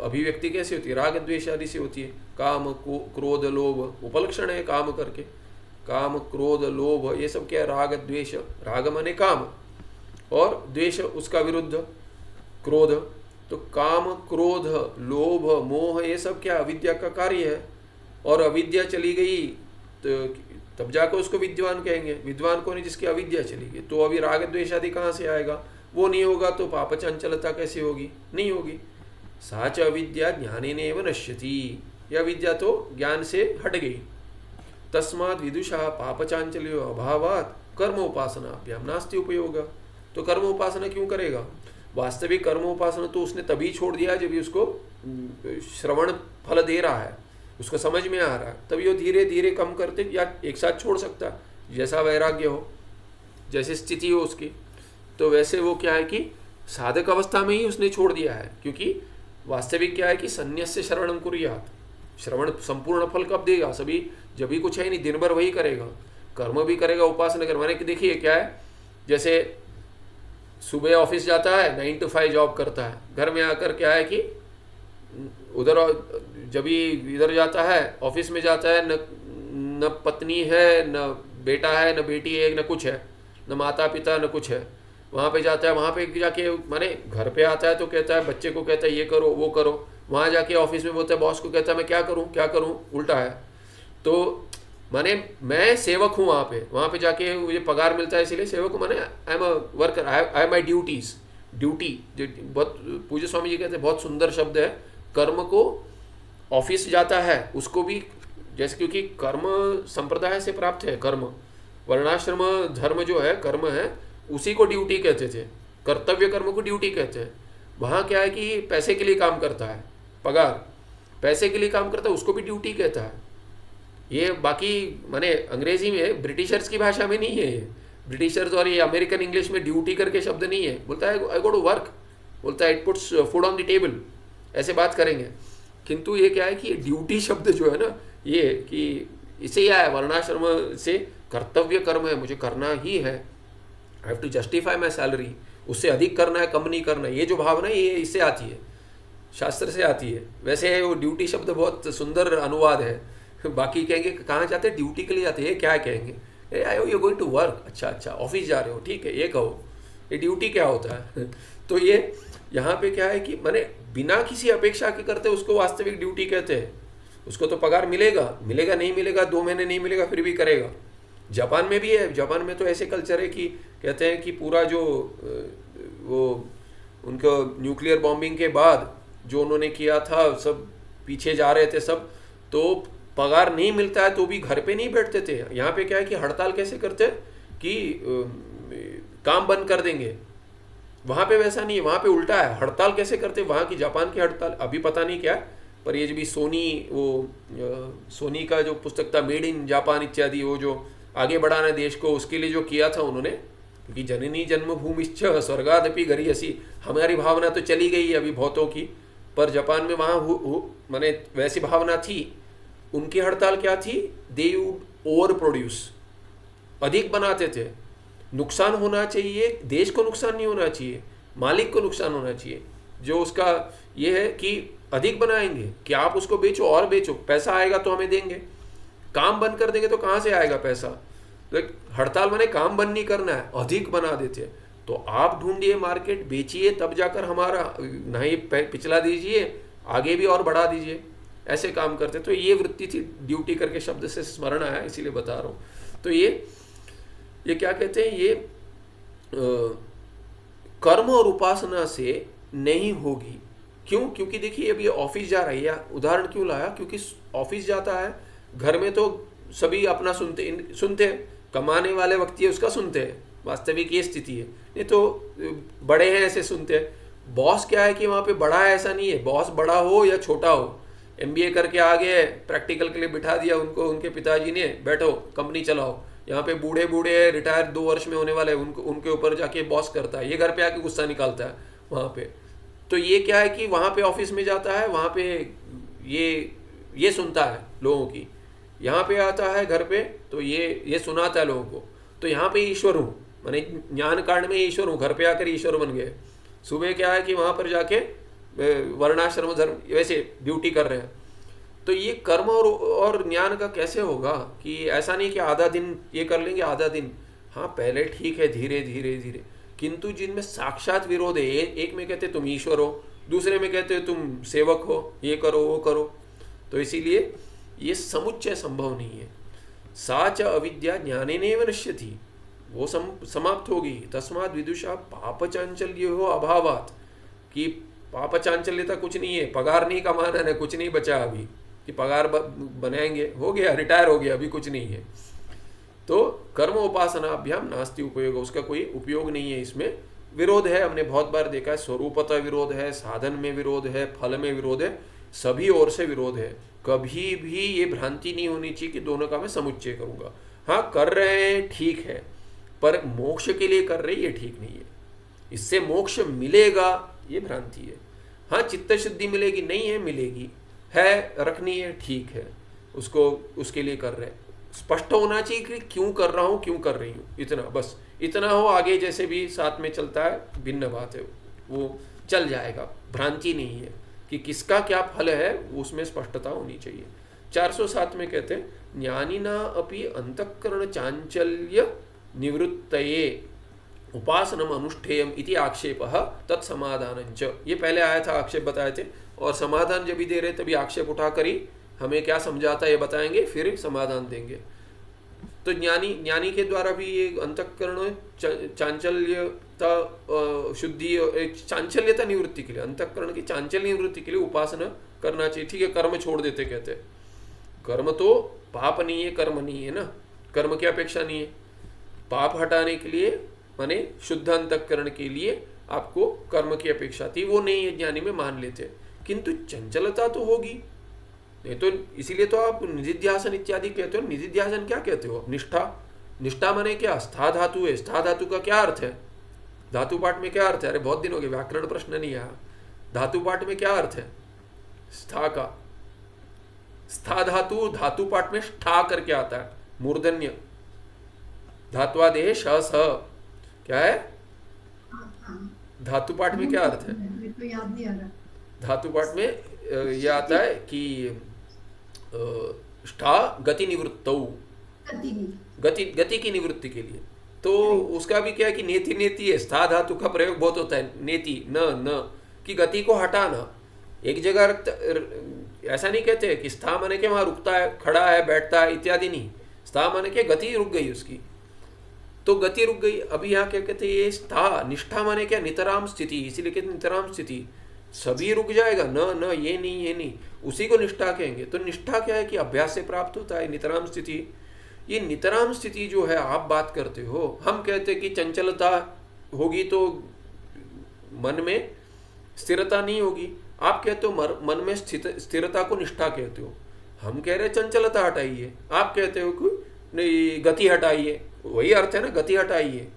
अभिव्यक्ति कैसे होती है? राग द्वेष आदि से होती है। काम क्रोध लोभ उपलक्षण है काम करके, काम क्रोध लोभ ये सब क्या है? राग द्वेष। राग माने काम और द्वेष उसका विरुद्ध क्रोध। तो काम क्रोध लोभ मोह ये सब क्या अविद्या का कार्य है। और अविद्या चली गई तो तब जाकर उसको विद्वान कहेंगे। विद्वान कौन है? जिसकी अविद्या चली गई। तो अभी राग द्वेष आदि कहाँ से आएगा? वो नहीं होगा तो पाप चंचलता कैसे होगी? नहीं होगी। साच अविद्या ज्ञानेनैव नश्यति। यह विद्या तो ज्ञान से हट गई। तस्मात् विदुषा पाप चांचल्यो अभावात् कर्म उपासनाभ्याम नास्ति उपयोग। तो कर्म उपासना क्यों करेगा? वास्तविक कर्म उपासना तो उसने तभी छोड़ दिया जब उसको श्रवण फल दे रहा है, उसको समझ में आ रहा है, तभी वो धीरे धीरे कम करते या एक साथ छोड़ सकता है। जैसा वैराग्य हो, जैसी स्थिति हो उसकी, तो वैसे वो क्या है कि साधक अवस्था में ही उसने छोड़ दिया है। क्योंकि वास्तविक क्या है कि संन्यस्य शरणं कुर्यात्। श्रवण संपूर्ण फल कब देगा? सभी जब भी कुछ है नहीं, दिन भर वही करेगा, कर्म भी करेगा, उपासना करेगा। माने कि देखिए क्या है, जैसे सुबह ऑफिस जाता है, 9 to 5 जॉब करता है, घर में आकर क्या है कि उधर जब भी इधर जाता है ऑफिस में जाता है, न पत्नी है, न बेटा है, न बेटी है, न कुछ है, न माता पिता, न कुछ है। वहाँ पे जाता है, वहाँ पे जाके माने घर पे आता है तो कहता है, बच्चे को कहता है ये करो वो करो। वहाँ जाके ऑफिस में बोलता है, बॉस को कहता है मैं क्या करूँ, उल्टा है। तो माने मैं सेवक हूँ वहाँ पे जाके मुझे पगार मिलता है इसीलिए सेवक हूँ। माने I am a worker, I my duties. Duty जो बहुत पूज्य स्वामी जी कहते हैं, बहुत सुंदर शब्द है। कर्म को ऑफिस जाता है उसको भी जैसे, क्योंकि कर्म संप्रदाय से प्राप्त है। कर्म वर्णाश्रम धर्म जो है कर्म है, उसी को ड्यूटी कहते थे। कर्तव्य कर्म को ड्यूटी कहते हैं। वहाँ क्या है कि पैसे के लिए काम करता है, पगार पैसे के लिए काम करता है, उसको भी ड्यूटी कहता है। ये बाकी माने अंग्रेजी में ब्रिटिशर्स की भाषा में नहीं है ये। ब्रिटिशर्स और ये अमेरिकन इंग्लिश में ड्यूटी करके शब्द नहीं है। बोलता है आई गो टू वर्क, बोलता है it puts food on the table, ऐसे बात करेंगे। किंतु ये क्या है कि ड्यूटी शब्द जो है ना, ये कि इसे ही आया वर्णाश्रम से। कर्तव्य कर्म है, मुझे करना ही है, I have to justify my salary. उससे अधिक करना है, कम नहीं करना है, ये जो भावना है ये इससे आती है, शास्त्र से आती है। वैसे वो ड्यूटी शब्द बहुत सुंदर अनुवाद है। बाकी कहेंगे कहाँ जाते हैं? ड्यूटी के लिए जाते हैं। क्या कहेंगे? आई यू गोइंग टू वर्क। अच्छा ऑफिस जा रहे हो, ठीक है ये कहो। ये ड्यूटी क्या होता है? तो ये यहाँ पे क्या है कि माने बिना किसी अपेक्षा के करते उसको वास्तविक ड्यूटी कहते हैं। उसको तो पगार मिलेगा, मिलेगा नहीं मिलेगा, 2 महीने नहीं मिलेगा फिर भी करेगा। जापान में भी है, जापान में तो ऐसे कल्चर है कि कहते हैं कि पूरा जो वो उनको न्यूक्लियर बॉम्बिंग के बाद जो उन्होंने किया था, सब पीछे जा रहे थे सब, तो पगार नहीं मिलता है तो भी घर पे नहीं बैठते थे। यहाँ पे क्या है कि हड़ताल कैसे करते हैं कि काम बंद कर देंगे। वहाँ पे वैसा नहीं है, वहाँ पे उल्टा है। हड़ताल कैसे करते वहाँ की, जापान की हड़ताल अभी पता नहीं क्या, पर ये जो भी सोनी का जो पुस्तक था मेड इन जापान इत्यादि, वो जो आगे बढ़ाना देश को, उसके लिए जो किया था उन्होंने, क्योंकि जननी जन्मभूमिश्च स्वर्गादपि गरीयसी, हमारी भावना तो चली गई है अभी बहुतों की, पर जापान में वहाँ माने वैसी भावना थी। उनकी हड़ताल क्या थी, दे वुड ओवर प्रोड्यूस, अधिक बनाते थे। नुकसान होना चाहिए, देश को नुकसान नहीं होना चाहिए, मालिक को नुकसान होना चाहिए। जो उसका ये है कि अधिक बनाएंगे कि आप उसको बेचो और बेचो, पैसा आएगा तो हमें देंगे। काम बंद कर देंगे तो कहाँ से आएगा पैसा? तो हड़ताल माने काम बंद नहीं करना है, अधिक बना देते हैं। तो आप ढूंढिए मार्केट, बेचिए, तब जाकर हमारा नहीं पिछला दीजिए, आगे भी और बढ़ा दीजिए, ऐसे काम करते। तो ये वृत्ति थी, ड्यूटी करके शब्द से स्मरण आया इसीलिए बता रहा हूँ। तो ये क्या कहते हैं, ये कर्म और उपासना से नहीं होगी। क्यों? क्योंकि देखिए अभी ऑफिस जा रही है, उदाहरण क्यों लाया, क्योंकि ऑफिस जाता है, घर में तो सभी अपना सुनते कमाने वाले व्यक्ति है उसका सुनते हैं, वास्तविक ये स्थिति है। नहीं तो बड़े हैं ऐसे सुनते हैं। बॉस क्या है कि वहाँ पे बड़ा है ऐसा नहीं है, बॉस बड़ा हो या छोटा हो, MBA करके आ गए, प्रैक्टिकल के लिए बिठा दिया उनको उनके पिताजी ने, बैठो कंपनी चलाओ। यहाँ पे बूढ़े बूढ़े रिटायर 2 वर्ष में होने वाले, उनके ऊपर जाके बॉस करता है, ये घर पे आके गुस्सा निकालता है वहाँ पे। तो ये क्या है कि वहाँ पे ऑफिस में जाता है, वहाँ पे ये सुनता है लोगों की, यहाँ पे आता है घर पे तो ये सुनाता है लोगों को। तो यहाँ पे ईश्वर हूँ, मैंने ज्ञान कांड में ईश्वर हूँ, घर पे आकर ईश्वर बन गए। सुबह क्या है कि वहाँ पर जाके वर्णाश्रम धर्म वैसे ड्यूटी कर रहे हैं। तो ये कर्म और ज्ञान का कैसे होगा कि ऐसा नहीं कि आधा दिन ये कर लेंगे आधा दिन, हाँ पहले ठीक है, धीरे धीरे धीरे। किंतु जिनमें साक्षात विरोध है, एक में कहते तुम ईश्वर हो, दूसरे में कहते तुम सेवक हो, ये करो वो करो, तो इसीलिए ये समुच्चय संभव नहीं है। सा च अविद्या ज्ञानेनैव नश्यति, वो समाप्त होगी। तस्माद् विदुषा पाप चांचल्यो अभावात्, कि पाप चांचल्यता कुछ नहीं है, पगार नहीं कमाना है, कुछ नहीं बचा अभी कि पगार बनाएंगे, हो गया, रिटायर हो गया, अभी कुछ नहीं है। तो कर्म उपासनाभ्याम नास्ति उपयोग, उसका कोई उपयोग नहीं है। इसमें विरोध है, हमने बहुत बार देखा है, स्वरूपतः विरोध है, साधन में विरोध है, फल में विरोध है, सभी ओर से विरोध है। कभी भी ये भ्रांति नहीं होनी चाहिए कि दोनों का मैं समुच्चय करूंगा। हाँ कर रहे हैं ठीक है, पर मोक्ष के लिए कर रहे ये ठीक नहीं है, इससे मोक्ष मिलेगा ये भ्रांति है। हाँ चित्त शुद्धि मिलेगी, नहीं है मिलेगी, है रखनी है ठीक है, उसको उसके लिए कर रहे हैं। स्पष्ट होना चाहिए कि क्यों कर रहा हूँ, क्यों कर रही हूँ, इतना बस, इतना हो। आगे जैसे भी साथ में चलता है भिन्न बात है, वो चल जाएगा। भ्रांति नहीं है कि किसका क्या फल है, उसमें स्पष्टता होनी चाहिए। 407 में कहते हैं ज्ञानिना अपि अंतःकरण चांचल्य निवृत्तये उपासनम अनुष्ठेयम इति आक्षेपः तत्समाधानञ्च। ये पहले आया था, आक्षेप बताए थे, और समाधान जब भी दे रहे तभी आक्षेप उठाकर ही हमें क्या समझाता है ये बताएंगे, फिर समाधान देंगे। तो ज्ञानी के द्वारा भी ये अंतःकरण चांचल्यता शुद्धि, चांचल्यता निवृत्ति के लिए, अंतःकरण की चांचल्य निवृत्ति के लिए उपासना करना चाहिए। ठीक है, कर्म छोड़ देते कहते हैं, कर्म तो पाप नहीं है, कर्म नहीं है ना, कर्म की अपेक्षा नहीं है। पाप हटाने के लिए माने शुद्ध अंतःकरण के लिए आपको कर्म की अपेक्षा थी, वो नहीं है, ज्ञानी में मान लेते। किंतु चंचलता तो होगी, नहीं तो इसीलिए तो आप निधिध्यासन इत्यादि कहते हो। निधिध्यासन क्या कहते हो? निष्ठा। निष्ठा माने क्या? स्था धातु है, स्था धातु का क्या अर्थ है? धातु पाठ में क्या अर्थ है? अरे बहुत दिन हो गए, व्याकरण प्रश्न नहीं आया। धातु पाठ में क्या अर्थ है स्था का? स्था धातु, धातु पाठ में स्ठा करके आता है, मूर्धन्य धात्वादेह श स, क्या है धातु पाठ में? क्या अर्थ है? तो याद नहीं आ रहा। धातु पाठ में यह आता है कि स्ठा गति निवृत्तौ, गति की निवृत्ति के लिए। तो उसका भी क्या है कि नेति नेति है, स्था धातु का प्रयोग बहुत होता है, नेति न न की गति को हटाना। एक जगह ऐसा नहीं कहते कि स्था माने के वहां रुकता है, खड़ा है, बैठता है इत्यादि नहीं। स्था माने के गति रुक गई उसकी, तो गति रुक गई। अभी यहाँ क्या कहते हैं, ये स्था निष्ठा माने क्या, नितराम स्थिति, इसीलिए कहते नितराम स्थिति, सभी रुक जाएगा, न न ये नहीं ये नहीं, उसी को निष्ठा कहेंगे। तो निष्ठा क्या है कि अभ्यास से प्राप्त होता है, नितराम स्थिति। ये नितराम स्थिति जो है आप बात करते हो, हम कहते हैं कि चंचलता होगी तो मन में स्थिरता नहीं होगी, आप कहते हो मन में स्थिरता को निष्ठा कहते हो, हम कह रहे चंचलता हटाइए, आप कहते हो कि नहीं गति हटाइए, वही अर्थ है ना, गति हटाइए,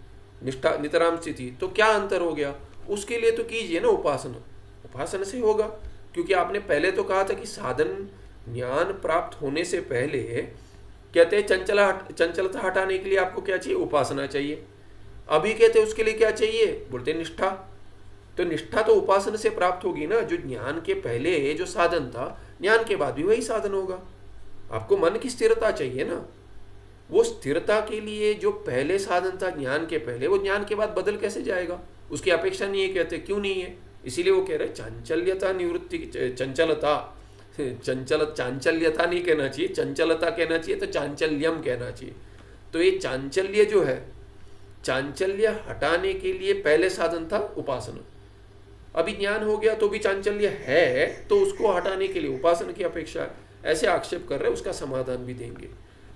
निष्ठा नितराम स्थिति। तो क्या अंतर हो गया, उसके लिए तो कीजिए ना उपासना, उपासना से होगा। क्योंकि आपने पहले तो कहा था कि साधन ज्ञान प्राप्त होने से पहले कहते हैं चंचलता हटाने के लिए आपको क्या चाहिए, उपासना चाहिए। अभी कहते हैं उसके लिए क्या चाहिए, बोलते निष्ठा। तो निष्ठा तो उपासना से प्राप्त होगी ना, जो ज्ञान के पहले जो साधन था, ज्ञान के बाद भी वही साधन होगा। आपको मन की स्थिरता चाहिए ना, वो स्थिरता के लिए जो पहले साधन था ज्ञान के पहले, वो ज्ञान के बाद बदल कैसे जाएगा, उसकी अपेक्षा नहीं है। कहते क्यों नहीं है, इसीलिए वो कह रहे चांचल्यता निवृत्ति, चंचलता, चांचल्यता नहीं कहना चाहिए, चंचलता कहना चाहिए, तो चांचल्यम कहना चाहिए। तो ये चांचल्य जो है, चांचल्य हटाने के लिए पहले साधन था उपासना। अभी ज्ञान हो गया तो भी चांचल्य है, तो उसको हटाने के लिए उपासना की अपेक्षा है, ऐसे आक्षेप कर रहे, उसका समाधान भी देंगे।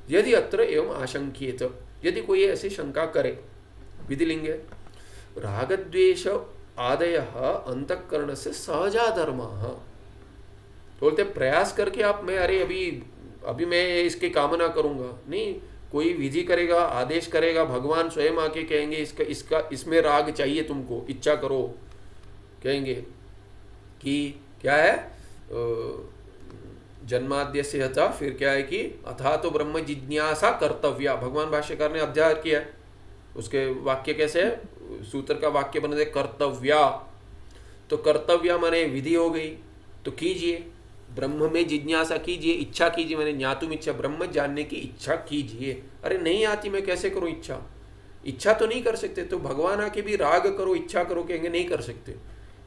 यदि अत्र एवं आशंकित, यदि कोई ऐसी शंका करे, विधिलिंग है, रागद्वेष आदय अंतःकरण से सहजा धर्म, बोलते प्रयास करके आप मैं अरे अभी मैं इसकी कामना करूंगा नहीं, कोई विधि करेगा, आदेश करेगा, भगवान स्वयं आके कहेंगे इसका इसमें राग चाहिए तुमको, इच्छा करो, कहेंगे कि क्या है जन्माद्य से हता, फिर क्या है कि अथा तो ब्रह्म जिज्ञासा कर्तव्या, भगवान भाष्यकार ने अध्याय किया है, उसके वाक्य कैसे है, सूत्र का वाक्य बने कर्तव्या, तो कर्तव्या माने विधि हो गई, तो कीजिए, ब्रह्म में जिज्ञासा कीजिए, इच्छा कीजिए, मैंने ज्ञातुम इच्छा, ब्रह्म जानने की इच्छा कीजिए। अरे नहीं आती, मैं कैसे करूं इच्छा, इच्छा तो नहीं कर सकते, तो भगवान आके भी राग करो, इच्छा करो, कहेंगे नहीं कर सकते।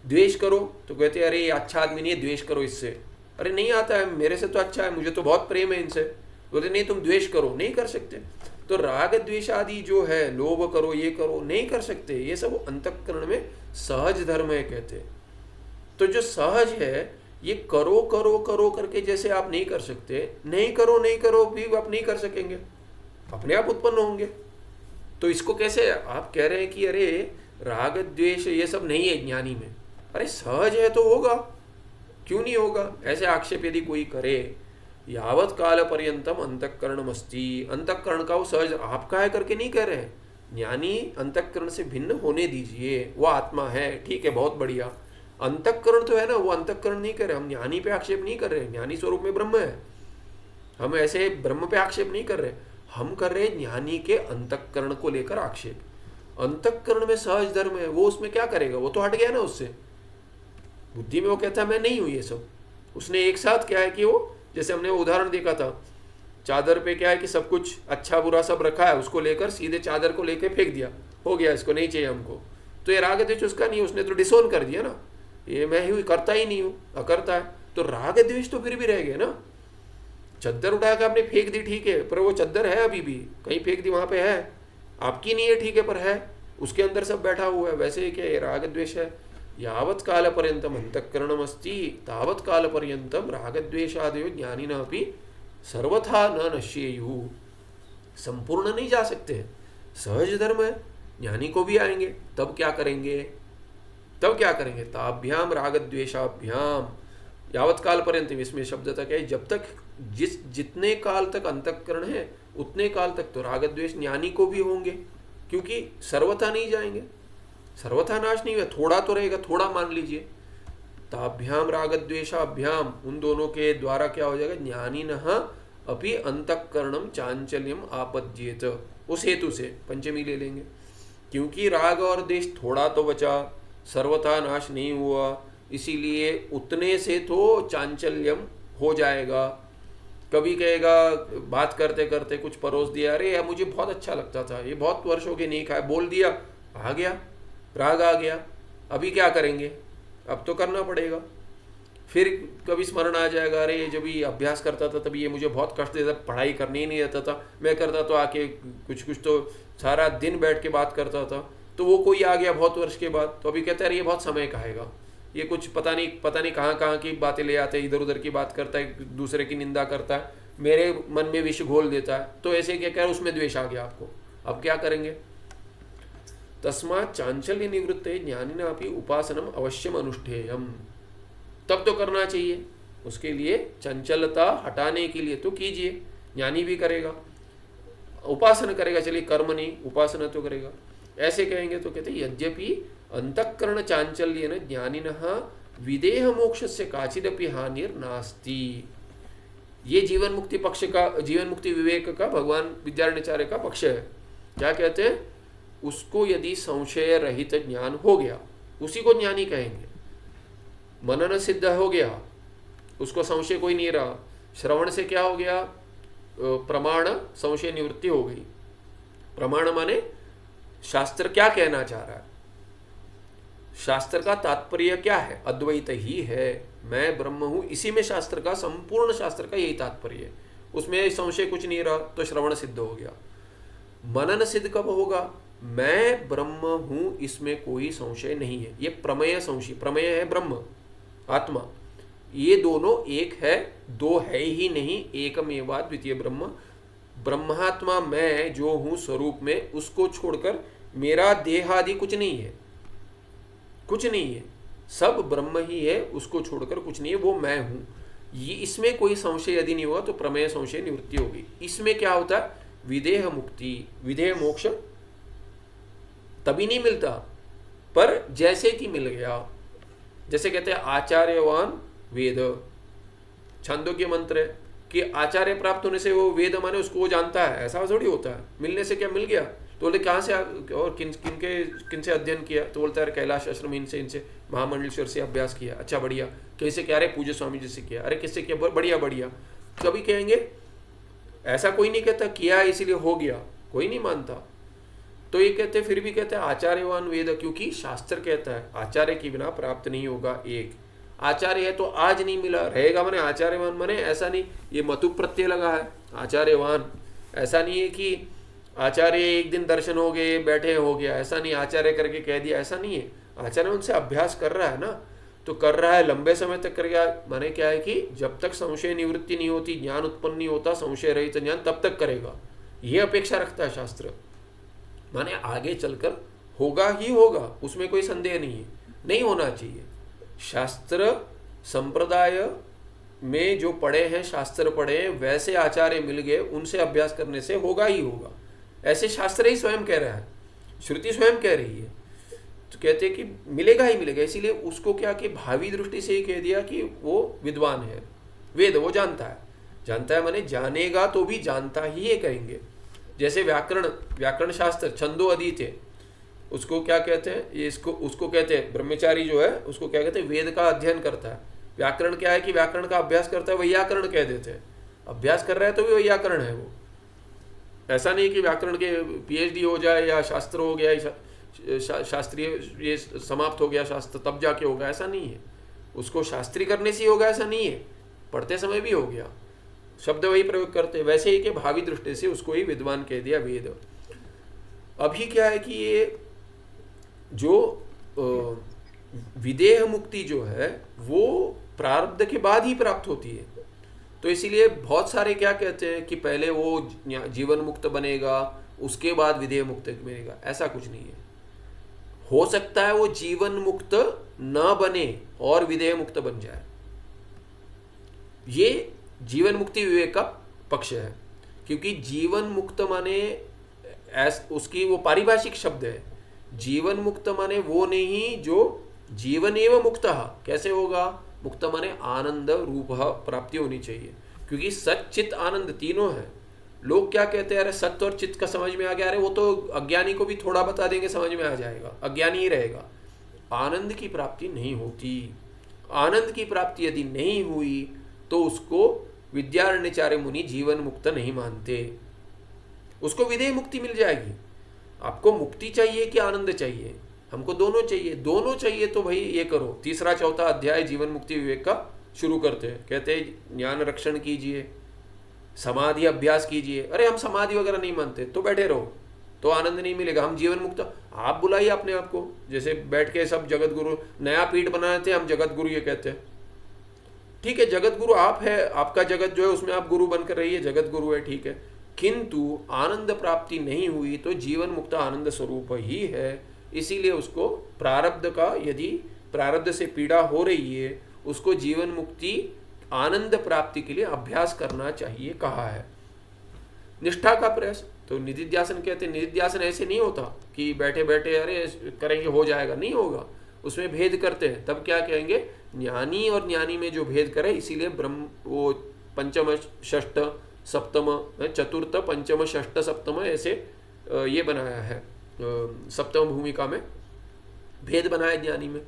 द्वेष करो तो कहते अरे ये अच्छा आदमी नहीं है, द्वेष करो इससे, अरे नहीं आता है, मेरे से तो अच्छा है, मुझे तो बहुत प्रेम है इनसे, बोलते नहीं तुम द्वेष करो, नहीं कर सकते। तो राग द्वेष आदि जो है, लोभ करो, ये करो, नहीं कर सकते, ये सब अंतःकरण में सहज धर्म है कहते। तो जो सहज है, ये करो करो करो करके जैसे आप नहीं कर सकते, नहीं करो भी आप नहीं कर सकेंगे, अपने आप उत्पन्न होंगे। तो इसको कैसे आप कह रहे हैं कि अरे राग द्वेष ये सब नहीं है ज्ञानी में, अरे सहज है तो होगा, क्यों नहीं होगा, ऐसे आक्षेप यदि कोई करे। यावत काल पर्यंतम अंतःकरणम अस्ति, अंतःकरण का वो सहज आपका है करके नहीं कह रहे, ज्ञानी अंतःकरण से भिन्न होने दीजिए, वो आत्मा है, ठीक है, बहुत बढ़िया, अंतःकरण तो है ना, वो अंतःकरण नहीं कर रहे, हम ज्ञानी पे आक्षेप नहीं कर रहे, ज्ञानी स्वरूप में ब्रह्म है, हम ऐसे ब्रह्म पे आक्षेप नहीं कर रहे, हम कर रहे ज्ञानी के अंतःकरण को लेकर आक्षेप। अंतःकरण में सहज धर्म है, वो उसमें क्या करेगा, वो तो हट गया ना उससे, बुद्धि में वो कहता है मैं नहीं हूं ये सब, उसने एक साथ क्या है कि वो, जैसे हमने उदाहरण देखा था, चादर पे क्या है कि सब कुछ अच्छा बुरा सब रखा है, उसको लेकर सीधे चादर को लेकर फेंक दिया, हो गया, इसको नहीं चाहिए हमको, तो ये राग द्वेष उसका नहीं, उसने तो डिसोन कर दिया ना, ये मैं ही करता ही नहीं हूँ, अकर्ता है, तो राग द्वेष तो फिर भी रह गए ना। चद्दर उठा के आपने फेंक दी, ठीक है, पर वो चद्दर है अभी भी, कहीं फेंक दी वहां पे है, आपकी नहीं है, ठीक है, पर है, उसके अंदर सब बैठा हुआ है, वैसे क्या ये राग द्वेष है। यावत् काल पर्यंतम अंतःकरणम अस्ति तावत् काल पर्यंतम राग द्वेषादयो ज्ञानिनः अपि सर्वथा न नश्येयुः, संपूर्ण नहीं जा सकते, सहज धर्म है, ज्ञानी को भी आएंगे, तब क्या करेंगे, ताभ्याम राग द्वेषाभ्याम, यावत काल पर्यंत, इसमें शब्द तक है, जब तक जितने काल तक अंतःकरण है उतने काल तक तो राग द्वेष ज्ञानी को भी होंगे, क्योंकि सर्वथा नहीं जाएंगे, सर्वथा नाश नहीं हुआ, थोड़ा तो रहेगा, थोड़ा मान लीजिए। ताभ्याम राग द्वेषाभ्याम, उन दोनों के द्वारा क्या हो जाएगा, ज्ञानिनः अपि अंतःकरणम चांचल्यम आपद्येत, उस हेतु से पंचमी ले लेंगे, क्योंकि राग और द्वेष थोड़ा तो बचा, सर्वथा नाश नहीं हुआ, इसीलिए उतने से तो चांचल्यम हो जाएगा, कभी कहेगा बात करते करते कुछ परोस दिया, अरे यार मुझे बहुत अच्छा लगता था, ये बहुत वर्षों के नहीं खाया, बोल दिया, आ गया राग आ गया, अभी क्या करेंगे, अब तो करना पड़ेगा। फिर कभी स्मरण आ जाएगा, अरे जब ये अभ्यास करता था तभी ये मुझे बहुत कष्ट देता, पढ़ाई करने ही नहीं देता था, मैं करता तो आके कुछ कुछ तो सारा दिन बैठ के बात करता था, तो वो कोई आ गया बहुत वर्ष के बाद, तो अभी कहता है अरे ये बहुत समय कहेगा, ये कुछ पता नहीं कहाँ कहाँ की बातें ले आते हैं, इधर उधर की बात करता है, दूसरे की निंदा करता है, मेरे मन में विष घोल देता है, तो ऐसे क्या कह, उसमें द्वेष आ गया आपको, अब क्या करेंगे। तस्मात् चांचल्य निवृत्ते ज्ञानिना अपि उपासनम अवश्यम अनुष्ठेयम, तब तो करना चाहिए, उसके लिए चंचलता हटाने के लिए तो कीजिए, ज्ञानी भी करेगा, उपासना करेगा, चलिए कर्म नहीं उपासना तो करेगा। ऐसे कहेंगे तो कहते यद्यपि अंतःकरण चांचल्येन ज्ञानिनः विदेह मोक्षस्य काचिदपि हानिर्नास्ति। ये जीवन मुक्ति पक्ष का, जीवन मुक्ति विवेक का भगवान विद्यारण्याचार्य का पक्ष है। क्या कहते हैं, उसको यदि संशय रहित ज्ञान हो गया उसी को ज्ञानी कहेंगे। मनन सिद्ध हो गया, उसको संशय कोई नहीं रहा, श्रवण से क्या हो गया, प्रमाण संशय निवृत्ति हो गई। प्रमाण माने शास्त्र क्या कहना चाह रहा है, शास्त्र का तात्पर्य क्या है, अद्वैत ही है, मैं ब्रह्म हूं, इसी में शास्त्र का, संपूर्ण शास्त्र का यही तात्पर्य है, उसमें संशय कुछ नहीं रहा, तो श्रवण सिद्ध हो गया। मनन सिद्ध कब होगा, मैं ब्रह्म हूं इसमें कोई संशय नहीं है, ये प्रमेय संशय, प्रमेय है ब्रह्म आत्मा, ये दोनों एक है, दो है ही नहीं, एकमेवा द्वितीय ब्रह्म। ब्रह्मात्मा मैं जो हूं स्वरूप में, उसको छोड़कर मेरा देह आदि कुछ नहीं है, कुछ नहीं है, सब ब्रह्म ही है, उसको छोड़कर कुछ नहीं है, वो मैं हूं। ये इसमें कोई संशय यदि नहीं हुआ तो प्रमेय संशय निवृत्ति होगी। इसमें क्या होता है, विदेह मुक्ति, विदेह मोक्ष तभी नहीं मिलता, पर जैसे कि मिल गया, जैसे कहते हैं आचार्यवान वेद, छांदोग्य मंत्र है कि आचार्य प्राप्त होने से वो वेद माने उसको वो जानता है, ऐसा थोड़ी होता है, मिलने से क्या मिल गया, तो बोले कहाँ से और किन से अध्ययन किया, तो बोलता है कैलाश आश्रम इनसे महामंडलेश्वर से अभ्यास किया, अच्छा बढ़िया, कैसे क्या, अरे पूज्य स्वामी जी से किया, अरे किससे किया, बढ़िया बढ़िया। कभी कहेंगे ऐसा कोई नहीं कहता किया इसीलिए हो गया, कोई नहीं मानता, तो ये कहते फिर भी कहते हैं आचार्यवान वेद, क्योंकि शास्त्र कहता है आचार्य के बिना प्राप्त नहीं होगा। एक आचार्य है तो आज नहीं मिला, रहेगा माने आचार्यवान माने ऐसा नहीं, ये मतु प्रत्यय लगा है आचार्यवान, ऐसा नहीं है कि आचार्य एक दिन दर्शन हो गए बैठे हो गया, ऐसा नहीं, आचार्य करके कह दिया, ऐसा नहीं है। आचार्य उनसे अभ्यास कर रहा है ना, तो कर रहा है, लंबे समय तक करेगा, माने क्या है कि जब तक संशय निवृत्ति नहीं होती, ज्ञान उत्पन्न नहीं होता, संशय रहित ज्ञान, तब तक करेगा, ये अपेक्षा रखता है शास्त्र, माने आगे चलकर होगा ही होगा, उसमें कोई संदेह नहीं है, नहीं होना चाहिए। शास्त्र संप्रदाय में जो पढ़े हैं, शास्त्र पढ़े हैं, वैसे आचार्य मिल गए, उनसे अभ्यास करने से होगा ही होगा, ऐसे शास्त्र ही स्वयं कह रहा है, श्रुति स्वयं कह रही है, तो कहते हैं कि मिलेगा ही मिलेगा। इसीलिए उसको क्या कि भावी दृष्टि से ही कह दिया कि वो विद्वान है, वेद वो जानता है, जानता है माने जानेगा तो भी जानता ही ये कहेंगे। जैसे व्याकरण शास्त्र छंदो अधीत है, उसको क्या कहते हैं, ये इसको उसको कहते हैं ब्रह्मचारी जो है उसको क्या कहते हैं, वेद का अध्ययन करता है। व्याकरण क्या है कि व्याकरण का अभ्यास करता है, वैयाकरण कह देते हैं, अभ्यास कर रहा है तो भी वैयाकरण है वो, ऐसा नहीं कि व्याकरण के PhD हो जाए या शास्त्र हो गया, शास्त्रीय ये समाप्त हो गया शास्त्र तब जाके होगा, ऐसा नहीं है, उसको शास्त्री करने से ही होगा ऐसा नहीं है, पढ़ते समय भी हो गया, शब्द वही प्रयोग करते हैं। वैसे ही कि भावी दृष्टि से उसको ही विद्वान कह दिया वेद। अभी क्या है कि ये जो विदेह मुक्ति जो है वो प्रारब्ध के बाद ही प्राप्त होती है, तो इसीलिए बहुत सारे क्या कहते हैं कि पहले वो जीवन मुक्त बनेगा उसके बाद विदेह मुक्त बनेगा, ऐसा कुछ नहीं है। हो सकता है वो जीवन मुक्त न बने और विदेह मुक्त बन जाए, ये जीवन मुक्ति विवेक का पक्ष है, क्योंकि जीवन मुक्त माने उसकी वो पारिभाषिक शब्द है, जीवन मुक्त माने वो नहीं जो जीवन एवं मुक्त, कैसे होगा, मुक्त माने आनंद रूप प्राप्ति होनी चाहिए, क्योंकि सत चित आनंद तीनों है। लोग क्या कहते हैं, अरे सत्य और चित्त का समझ में आ गया, अरे वो तो अज्ञानी को भी थोड़ा बता देंगे समझ में आ जाएगा, अज्ञानी ही रहेगा। आनंद की प्राप्ति नहीं होती, आनंद की प्राप्ति यदि नहीं हुई तो उसको विद्यारण्यचार्य मुनि जीवन मुक्त नहीं मानते। उसको विधेय मुक्ति मिल जाएगी। आपको मुक्ति चाहिए कि आनंद चाहिए? हमको दोनों चाहिए। दोनों चाहिए तो भाई ये करो, तीसरा चौथा अध्याय जीवन मुक्ति विवेक का शुरू करते हैं। कहते हैं ज्ञान रक्षण कीजिए, समाधि अभ्यास कीजिए। अरे हम समाधि वगैरह नहीं मानते, तो बैठे रहो, तो आनंद नहीं मिलेगा। हम जीवन मुक्त, आप बुलाइए अपने आप को। जैसे बैठ के सब जगत गुरु, नया पीठ बनाए थे हम, जगत गुरु ये कहते हैं। ठीक है, जगत गुरु आप है, आपका जगत जो है उसमें आप गुरु बनकर रहिए, जगत गुरु है, ठीक है। किंतु आनंद प्राप्ति नहीं हुई तो जीवन मुक्त आनंद स्वरूप ही है। इसीलिए उसको प्रारब्ध का, यदि प्रारब्ध से पीड़ा हो रही है, उसको जीवन मुक्ति आनंद प्राप्ति के लिए अभ्यास करना चाहिए कहा है। निष्ठा का प्रयास तो निधिध्यासन कहते हैं। निधिध्यासन ऐसे नहीं होता कि बैठे बैठे अरे करेंगे हो जाएगा, नहीं होगा। उसमें भेद करते हैं, तब क्या कहेंगे, ज्ञानी और ज्ञानी में जो भेद करे, इसीलिए ब्रह्म वो पंचम षष्ठ सप्तम, चतुर्थ पंचम षष्ठ सप्तम ऐसे ये बनाया है, सप्तम भूमिका में भेद बनाया ज्ञानी में।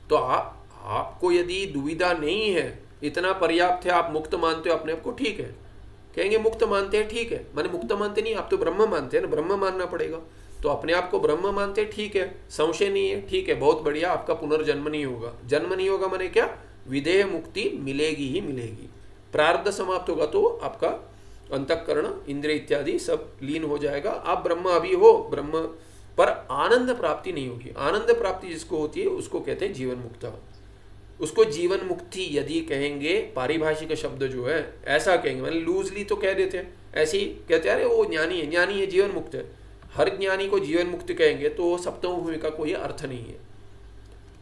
तो आपको यदि दुविधा नहीं है, इतना पर्याप्त है, आप मुक्त मानते हो अपने आप को, ठीक है। कहेंगे मुक्त मानते हैं, ठीक है, माने मुक्त मानते नहीं, आप तो ब्रह्म मानते हैं ना, ब्रह्म मानना पड़ेगा। तो अपने आप को ब्रह्म मानते हैं, ठीक है, संशय नहीं है, ठीक है, बहुत बढ़िया, आपका पुनर्जन्म नहीं होगा। जन्म नहीं होगा माने क्या, विदेह मुक्ति मिलेगी ही मिलेगी। प्रारब्ध समाप्त होगा तो आपका अंतःकरण इंद्रिय इत्यादि सब लीन हो जाएगा, आप ब्रह्म अभी हो, ब्रह्म, पर आनंद प्राप्ति नहीं होगी। आनंद प्राप्ति जिसको होती है उसको कहते हैं जीवन मुक्त। उसको जीवन मुक्ति यदि कहेंगे, पारिभाषिक शब्द जो है ऐसा कहेंगे, मतलब लूजली तो कह देते हैं, ऐसे ही कहते हैं अरे वो ज्ञानी है, ज्ञानी है, जीवन मुक्त है। हर ज्ञानी को जीवन मुक्त कहेंगे तो सप्तम भूमिका कोई अर्थ नहीं है।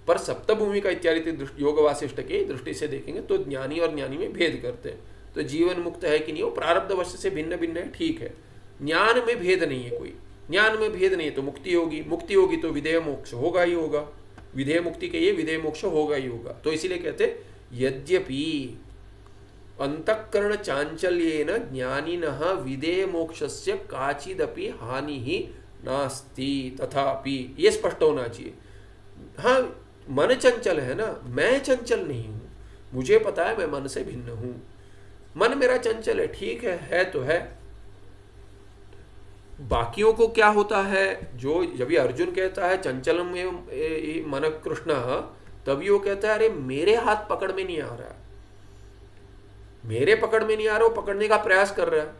पर सप्तम भूमिका इत्यादि योग वासिष्ठ की दृष्टि से देखेंगे तो ज्ञानी और ज्ञानी में भेद करते हैं। तो जीवन मुक्त है कि नहीं, वो प्रारब्ध वश से भिन्न भिन्न है, ठीक है। ज्ञान में भेद नहीं है, कोई ज्ञान में भेद नहीं है तो मुक्ति होगी, मुक्ति होगी तो विधेय मोक्ष होगा ही होगा, विधेय मुक्ति के ये विधेय मोक्ष होगा ही होगा। तो इसीलिए कहते यद्यपि अंतःकरण चांचल्येन ज्ञानिनः विधेय मोक्षस्य काचिदपि हानि ही नास्ति, तथापि ये स्पष्ट होना चाहिए। हाँ, मन चंचल है ना, मैं चंचल नहीं हूं, मुझे पता है मैं मन से भिन्न हूं, मन मेरा चंचल है, ठीक है तो है। बाकियों को क्या होता है, जो जब ये अर्जुन कहता है चंचलम में मन कृष्ण, तभी वो कहता है अरे मेरे हाथ पकड़ में नहीं आ रहा है, मेरे पकड़ में नहीं आ रहा, वो पकड़ने का प्रयास कर रहा है,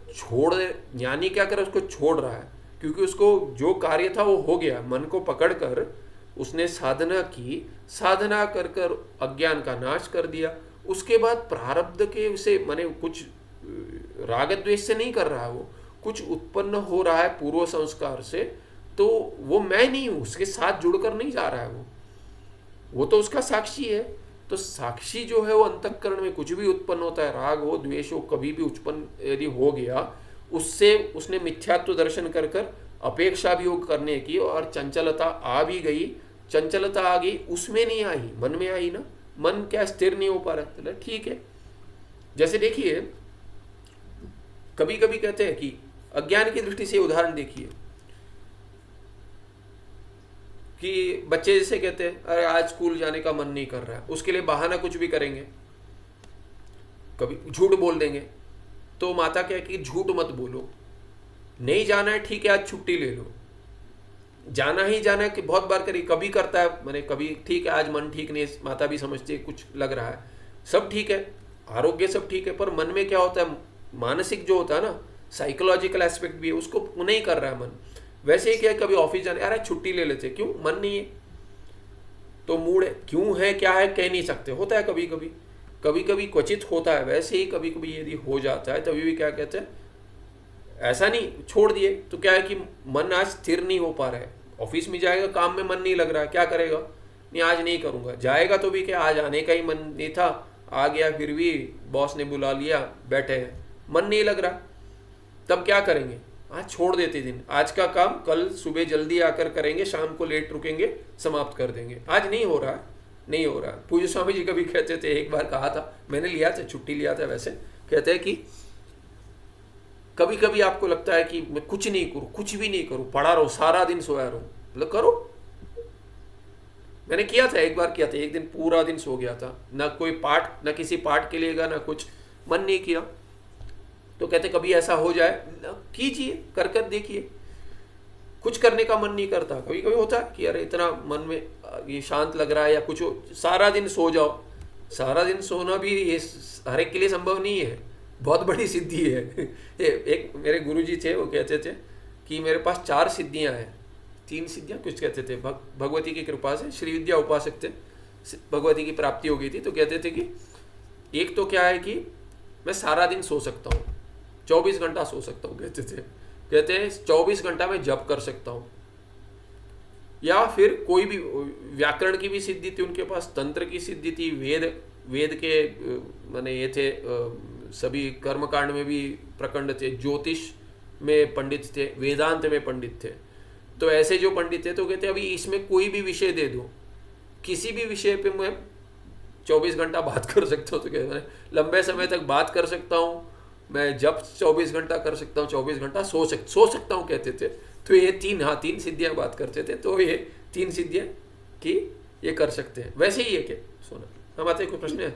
छोड़ दे। ज्ञानी क्या करे, उसको छोड़ रहा है, क्योंकि उसको जो कार्य था वो हो गया। मन को पकड़कर उसने साधना की, साधना कर कर अज्ञान का नाश कर दिया। उसके बाद प्रारब्ध के से माने कुछ राग द्वेष से नहीं कर रहा है, वो कुछ उत्पन्न हो रहा है पूर्व संस्कार से, तो वो मैं नहीं हूं, उसके साथ जुड़कर नहीं जा रहा है, वो तो उसका साक्षी है। तो साक्षी जो है वो अंतःकरण में कुछ भी उत्पन्न होता है, राग हो द्वेष हो, कभी भी उत्पन्न यदि हो गया, उससे उसने मिथ्यात्व दर्शन कर कर अपेक्षा भी योग करने की, और चंचलता आ भी गई, चंचलता आ गई, उसमें नहीं आई, मन में आई ना। मन क्या स्थिर नहीं हो पा रहा, तो ठीक है। जैसे देखिए कभी कभी कहते हैं कि अज्ञान की दृष्टि से उदाहरण देखिए कि बच्चे जैसे कहते हैं अरे आज स्कूल जाने का मन नहीं कर रहा है, उसके लिए बहाना कुछ भी करेंगे, कभी झूठ बोल देंगे। तो माता क्या कि झूठ मत बोलो, नहीं जाना है ठीक है, आज छुट्टी ले लो, जाना ही जाना है कि बहुत बार करी, कभी करता है, मैंने कभी ठीक है आज मन ठीक नहीं, माता भी समझती है कुछ लग रहा है, सब ठीक है, आरोग्य सब ठीक है, पर मन में क्या होता है, मानसिक जो होता है ना, साइकोलॉजिकल एस्पेक्ट भी है, उसको नहीं कर रहा है मन। वैसे ही क्या कभी ऑफिस जाने, अरे छुट्टी ले लेते, क्यों, मन नहीं है, तो मूड है, क्यों है क्या है कह नहीं सकते, होता है कभी कभी, कभी कभी क्वचित होता है। वैसे ही कभी कभी यदि हो जाता है तभी भी क्या कहते हैं, ऐसा नहीं छोड़ दिए तो क्या है कि मन आज स्थिर नहीं हो पा रहा है, ऑफिस में जाएगा काम में मन नहीं लग रहा है, क्या करेगा, नहीं आज नहीं करूंगा, जाएगा तो भी क्या, आज आने का ही मन नहीं था, आ गया, फिर भी बॉस ने बुला लिया, बैठे हैं, मन नहीं लग रहा, तब क्या करेंगे, आज छोड़ देते दिन, आज का काम कल सुबह जल्दी आकर करेंगे, शाम को लेट रुकेंगे, समाप्त कर देंगे, आज नहीं हो रहा, नहीं हो रहा। पूज्य स्वामी जी कभी कहते थे, एक बार कहा था, मैंने लिया था, छुट्टी लिया था, वैसे कहते हैं कि कभी कभी आपको लगता है कि मैं कुछ नहीं करूं, कुछ भी नहीं करूं, पड़ा रहो, सारा दिन सोया रहूं, मतलब करो। मैंने किया था, एक बार किया था, एक दिन पूरा दिन सो गया था, ना कोई पाठ, ना किसी पाठ के लिए गया, ना कुछ, मन नहीं किया। तो कहते कभी ऐसा हो जाए, कीजिए, कर कर देखिए, कुछ करने का मन नहीं करता। कभी कभी होता है कि अरे इतना मन में ये शांत लग रहा है या कुछ हो, सारा दिन सो जाओ। सारा दिन सोना भी ये हर एक के लिए संभव नहीं है, बहुत बड़ी सिद्धि है। एक मेरे गुरुजी थे, वो कहते थे कि मेरे पास 4 सिद्धियां हैं, 3 सिद्धियां कुछ कहते थे। भगवती की कृपा से श्री विद्या उपासक थे, भगवती की प्राप्ति हो गई थी। तो कहते थे कि एक तो क्या है कि मैं सारा दिन सो सकता हूँ, 24 घंटा सो सकता हूँ। कहते हैं 24 घंटा में जप कर सकता हूँ। या फिर कोई भी व्याकरण की भी सिद्धि थी उनके पास, तंत्र की सिद्धि थी, वेद के माने ये थे, सभी कर्मकांड में भी प्रखंड थे, ज्योतिष में पंडित थे, वेदांत में पंडित थे। तो ऐसे जो पंडित थे तो कहते अभी इसमें कोई भी विषय दे दो, किसी भी विषय पे मैं 24 घंटा बात कर सकता हूँ। तो कहते मैं लंबे समय तक बात कर सकता हूँ, मैं जब 24 घंटा कर सकता हूँ, 24 घंटा सो सकता हूँ कहते थे। तो ये 3 सिद्धियाँ बात करते थे। तो ये 3 सिद्धियाँ कि ये कर सकते हैं। वैसे ही है क्या सोना? हम आते कोई प्रश्न है?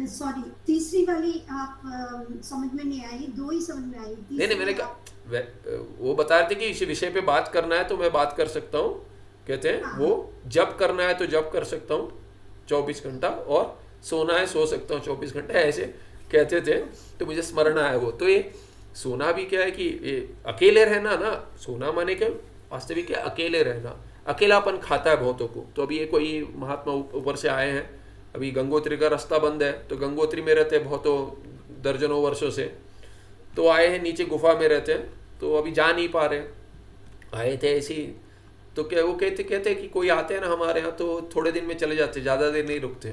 सॉरी, तीसरी वाली आप समझ में नहीं आई, 2 ही समझ में आई। नहीं, मैंने कहा वो बता रहे थे कि इस विषय पे बात करना है तो मैं बात कर सकता हूँ, कहते हैं। वो जब करना है तो जब कर सकता हूँ 24 घंटा, और सोना है सो सकता हूँ 24 घंटा, ऐसे कहते थे। तो मुझे स्मरण आया वो। तो ये सोना भी क्या है कि ये अकेले रहना ना, सोना माने क्या वास्तविक है अकेले रहना। अकेलापन खाता है बहुतों को। तो अभी ये कोई महात्मा ऊपर से आए हैं, अभी गंगोत्री का रास्ता बंद है, तो गंगोत्री में रहते हैं बहुतों दर्जनों वर्षों से। तो आए हैं, नीचे गुफा में रहते हैं, तो अभी जा नहीं पा रहे, आए थे ऐसे ही। तो क्या वो कहते कि कोई आते हैं ना हमारे यहाँ तो थोड़े दिन में चले जाते, ज़्यादा देर नहीं रुकते।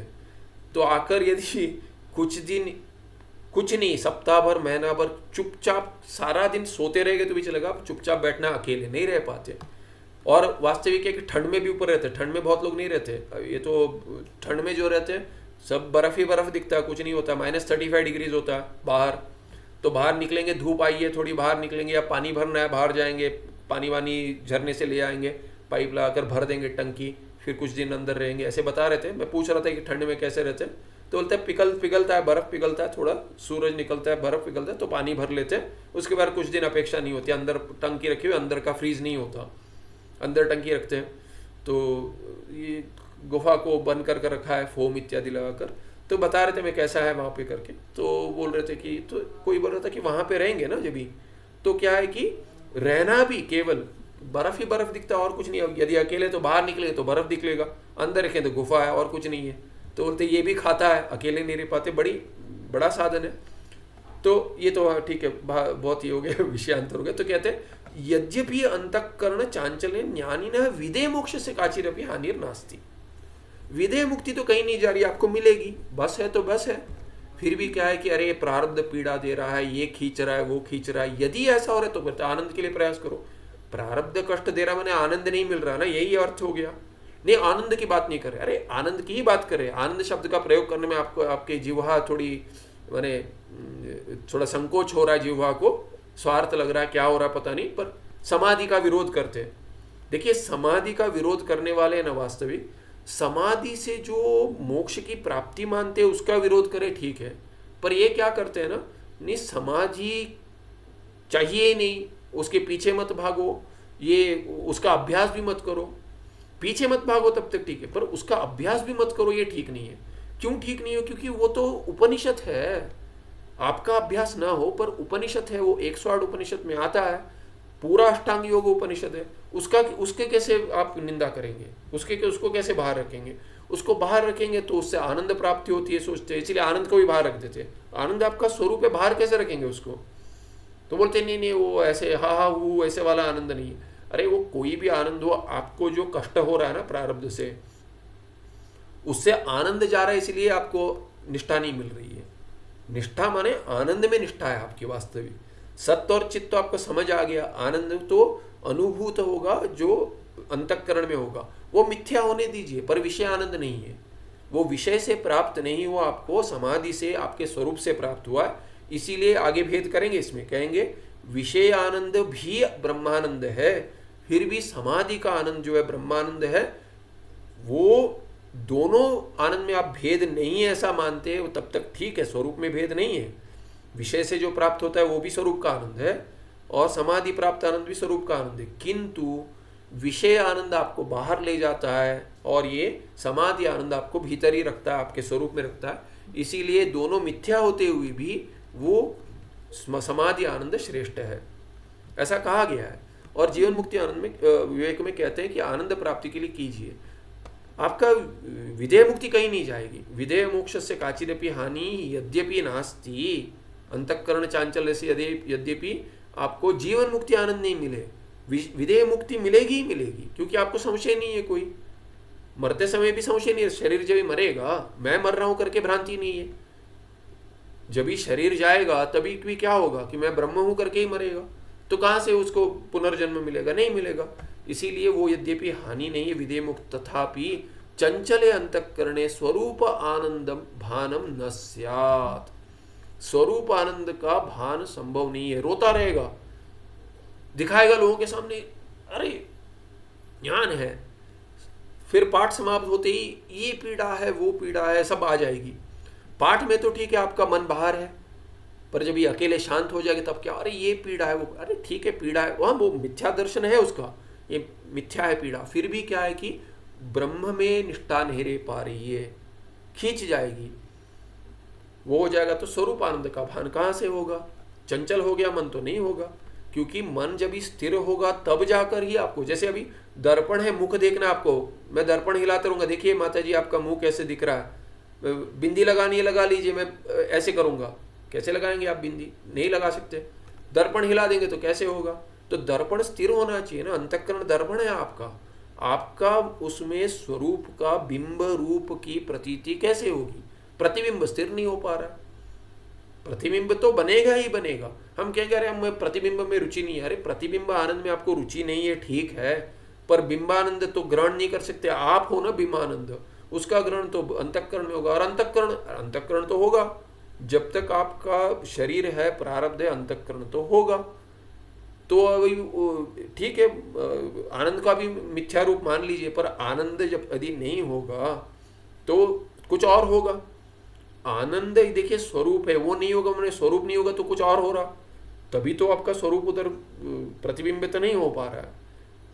तो आकर यदि कुछ दिन, कुछ नहीं, सप्ताह भर, महीना भर चुपचाप सारा दिन सोते रहेंगे तो भी चलेगा, चुपचाप बैठना, अकेले नहीं रह पाते। और वास्तविक है कि ठंड में भी ऊपर रहते, ठंड में बहुत लोग नहीं रहते। ये तो ठंड में जो रहते हैं सब बर्फ़ ही बर्फ़ दिखता है, कुछ नहीं होता, -35 डिग्रीज होता है बाहर। तो बाहर निकलेंगे, धूप आई है थोड़ी, बाहर निकलेंगे, या पानी भरना है बाहर जाएंगे, पानी वानी झरने से ले आएंगे, पाइप लगाकर भर देंगे टंकी, फिर कुछ दिन अंदर रहेंगे, ऐसे बता रहे थे। मैं पूछ रहा था कि ठंड में कैसे रहते हैं। तो बोलते हैं पिघलता है, बर्फ़ पिघलता है, थोड़ा सूरज निकलता है, बर्फ़ पिघलता है, तो पानी भर लेते हैं। उसके बाद कुछ दिन अपेक्षा नहीं होती, अंदर टंकी रखी हुई, अंदर का फ्रीज नहीं होता, अंदर टंकी रखते हैं। तो ये गुफा को बंद कर रखा है फोम इत्यादि लगाकर। तो बता रहे थे मैं कैसा है वहाँ पे करके। तो बोल रहे थे कि, तो कोई बोल रहा था कि वहाँ पे रहेंगे ना जब भी, तो क्या है कि रहना भी केवल बर्फ़ ही बर्फ़ दिखता है और कुछ नहीं। यदि अकेले तो बाहर निकले तो बर्फ़ दिखलेगा, अंदर रखें तो गुफा है और कुछ नहीं है। तो बोलते ये भी खाता है, अकेले नहीं रह पाते, बड़ा साधन है। तो ये तो ठीक है, बहुत ही हो गया, विषयांतर हो गया। तो कहते हैं यद्यपि अंतःकरण चांचल्य ज्ञानी न विदेह मोक्ष से काचिरपि हानिर नास्ति। विदेह मुक्ति तो कहीं नहीं जा रही, आपको मिलेगी, बस है तो बस है। फिर भी क्या है कि अरे प्रारब्ध पीड़ा दे रहा है, ये खींच रहा है, वो खींच रहा है। यदि ऐसा हो रहा है तो फिर आनंद के लिए प्रयास करो। प्रारब्ध कष्ट दे रहा मैंने आनंद नहीं मिल रहा ना, यही अर्थ हो गया। नहीं, आनंद की बात नहीं कर रहे, अरे आनंद की ही बात करें। आनंद शब्द का प्रयोग करने में आपको आपके जिह्वा थोड़ी माने थोड़ा संकोच हो रहा है, जिह्वा को स्वार्थ लग रहा है, क्या हो रहा है पता नहीं, पर समाधि का विरोध करते हैं। देखिए समाधि का विरोध करने वाले ना, वास्तविक समाधि से जो मोक्ष की प्राप्ति मानते हैं उसका विरोध करें, ठीक है। पर ये क्या करते हैं ना, नहीं समाधि चाहिए ही नहीं, उसके पीछे मत भागो, ये उसका अभ्यास भी मत करो। पीछे मत भागो तब तक ठीक है, पर उसका अभ्यास भी मत करो, ये ठीक नहीं है। क्यों ठीक नहीं हो? क्योंकि वो तो उपनिषद है। आपका अभ्यास ना हो पर उपनिषद है, वो 108 उपनिषद में आता है, पूरा अष्टांग योग उपनिषद है। उसके कैसे आप निंदा करेंगे? उसको कैसे बाहर रखेंगे? उसको बाहर रखेंगे तो उससे आनंद प्राप्ति होती है, सोचते हैं, इसलिए आनंद को भी बाहर रख देते हैं। आनंद आपका स्वरूप है, बाहर कैसे रखेंगे उसको? तो बोलते नहीं वो ऐसे हा वो ऐसे वाला आनंद नहीं है। अरे वो कोई भी आनंद हो, आपको जो कष्ट हो रहा है ना प्रारब्ध से, उससे आनंद जा रहा है, इसलिए आपको निष्ठा नहीं मिल रही है। निष्ठा माने आनंद में निष्ठा है आपकी वास्तविक। सत्य और चित्त तो आपको समझ आ गया, आनंद तो अनुभूत होगा जो अंतःकरण में होगा, वो मिथ्या होने दीजिए, पर विषय आनंद नहीं है। वो विषय से प्राप्त नहीं हुआ, आपको समाधि से आपके स्वरूप से प्राप्त हुआ। इसीलिए आगे भेद करेंगे, इसमें कहेंगे विषय आनंद भी ब्रह्मानंद है, फिर भी समाधि का आनंद जो है ब्रह्मानंद है। वो दोनों आनंद में आप भेद नहीं है ऐसा मानते हैं, तब तक ठीक है, स्वरूप में भेद नहीं है। विषय से जो प्राप्त होता है वो भी स्वरूप का आनंद है और समाधि प्राप्त आनंद भी स्वरूप का आनंद है, किंतु विषय आनंद आपको बाहर ले जाता है और ये समाधि आनंद आपको भीतर ही रखता है, आपके स्वरूप में रखता है। इसीलिए दोनों मिथ्या होते हुए भी वो समाधि आनंद श्रेष्ठ है, ऐसा कहा गया है। और जीवन मुक्ति आनंद में विवेक में कहते हैं कि आनंद प्राप्ति के लिए कीजिए, आपका विधेय मुक्ति कहीं नहीं जाएगी। विधेय मोक्ष से काचिदपि हानि यद्यपि नास्ति, अंतःकरण चांचल्य से यद्यपि आपको जीवन मुक्ति आनंद नहीं मिले, विधेय मुक्ति मिलेगी ही मिलेगी, क्योंकि आपको संशय नहीं है, कोई मरते समय भी संशय नहीं है। शरीर जब ही मरेगा, मैं मर रहा हूं करके भ्रांति नहीं है। जब ही शरीर जाएगा तभी भी क्या होगा कि मैं ब्रह्म हूं करके ही मरेगा, तो कहां से उसको पुनर्जन्म मिलेगा? नहीं मिलेगा। इसीलिए वो यद्यपि हानि नहीं है विधेय मुक्त, तथापि चंचले अंतःकरणे स्वरूप आनंदम भानम न स्यात्, स्वरूप आनंद का भान संभव नहीं है। रोता रहेगा, दिखाएगा लोगों के सामने, अरे ज्ञान है, फिर पाठ समाप्त होते ही ये पीड़ा है वो पीड़ा है सब आ जाएगी। पाठ में तो ठीक है आपका मन बाहर है, पर जब ये अकेले शांत हो जाएगा तब क्या, अरे ये पीड़ा है वो, अरे ठीक है पीड़ा है, वहाँ वो मिथ्या दर्शन है उसका, ये मिथ्या है पीड़ा, फिर भी क्या है कि ब्रह्म में निष्ठा नहीं रह पा रही है, खींच जाएगी, वो हो जाएगा तो स्वरूप आनंद का भान कहाँ से होगा? चंचल हो गया मन तो नहीं होगा, क्योंकि मन जब ही स्थिर होगा तब जाकर ही आपको, जैसे अभी दर्पण है, मुख देखना आपको, मैं दर्पण हिलाते रहूंगा, देखिए माता जी आपका मुंह कैसे दिख रहा है, बिंदी लगानी है लगा लीजिए, मैं ऐसे करूंगा, कैसे लगाएंगे आप बिंदी? नहीं लगा सकते। दर्पण हिला देंगे तो कैसे होगा? तो दर्पण स्थिर होना चाहिए ना, अंतःकरण दर्पण है आपका, आपका उसमें स्वरूप का बिंब रूप की प्रतीति कैसे होगी? प्रतिबिंब स्थिर नहीं हो पा रहा, प्रतिबिंब तो बनेगा ही बनेगा। हम क्या कह रहे हैं, हमें प्रतिबिंब में रुचि नहीं है, अरे प्रतिबिंब आनंद में आपको रुचि नहीं है ठीक है, पर बिंबानंद तो ग्रहण नहीं कर सकते आप, हो ना बिंबानंद, उसका ग्रहण तो अंतःकरण में होगा, और अंतःकरण तो होगा जब तक आपका शरीर है, प्रारब्ध है, अंतःकरण तो होगा। तो ठीक है, आनंद का भी मिथ्या रूप मान लीजिए, पर आनंद जब यदि नहीं होगा तो कुछ और होगा। आनंद देखिए स्वरूप है, वो नहीं होगा, मैंने स्वरूप नहीं होगा तो कुछ और हो रहा, तभी तो आपका स्वरूप उधर प्रतिबिंबित नहीं हो पा रहा है।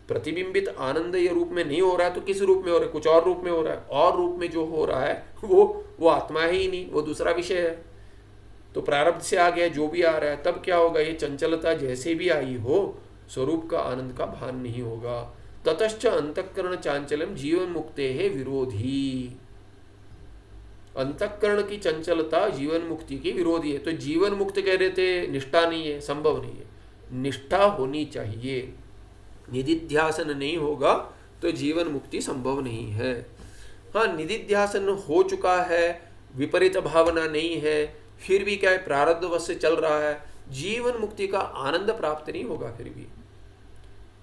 प्रतिबिंबित आनंद ये रूप में नहीं हो रहा है तो किस रूप में हो रहा है? कुछ और रूप में हो रहा है, और रूप में जो हो रहा है वो आत्मा ही नहीं, वो दूसरा विषय है। तो प्रारब्ध से आ गया जो भी आ रहा है, तब क्या होगा? ये चंचलता जैसे भी आई हो, स्वरूप का आनंद का भान नहीं होगा। ततश्च अंतःकरण चांचल्यम जीवन मुक्ते है विरोधी, अंतःकरण की चंचलता जीवन मुक्ति की विरोधी है। तो जीवन मुक्त कह रहे थे निष्ठा नहीं है, संभव नहीं है, निष्ठा होनी चाहिए, निधिध्यासन नहीं होगा तो जीवन मुक्ति संभव नहीं है। हाँ, निधिध्यासन हो चुका है, विपरीत भावना नहीं है, फिर भी क्या है, प्रारब्धवश से चल रहा है, जीवन मुक्ति का आनंद प्राप्त नहीं होगा फिर भी।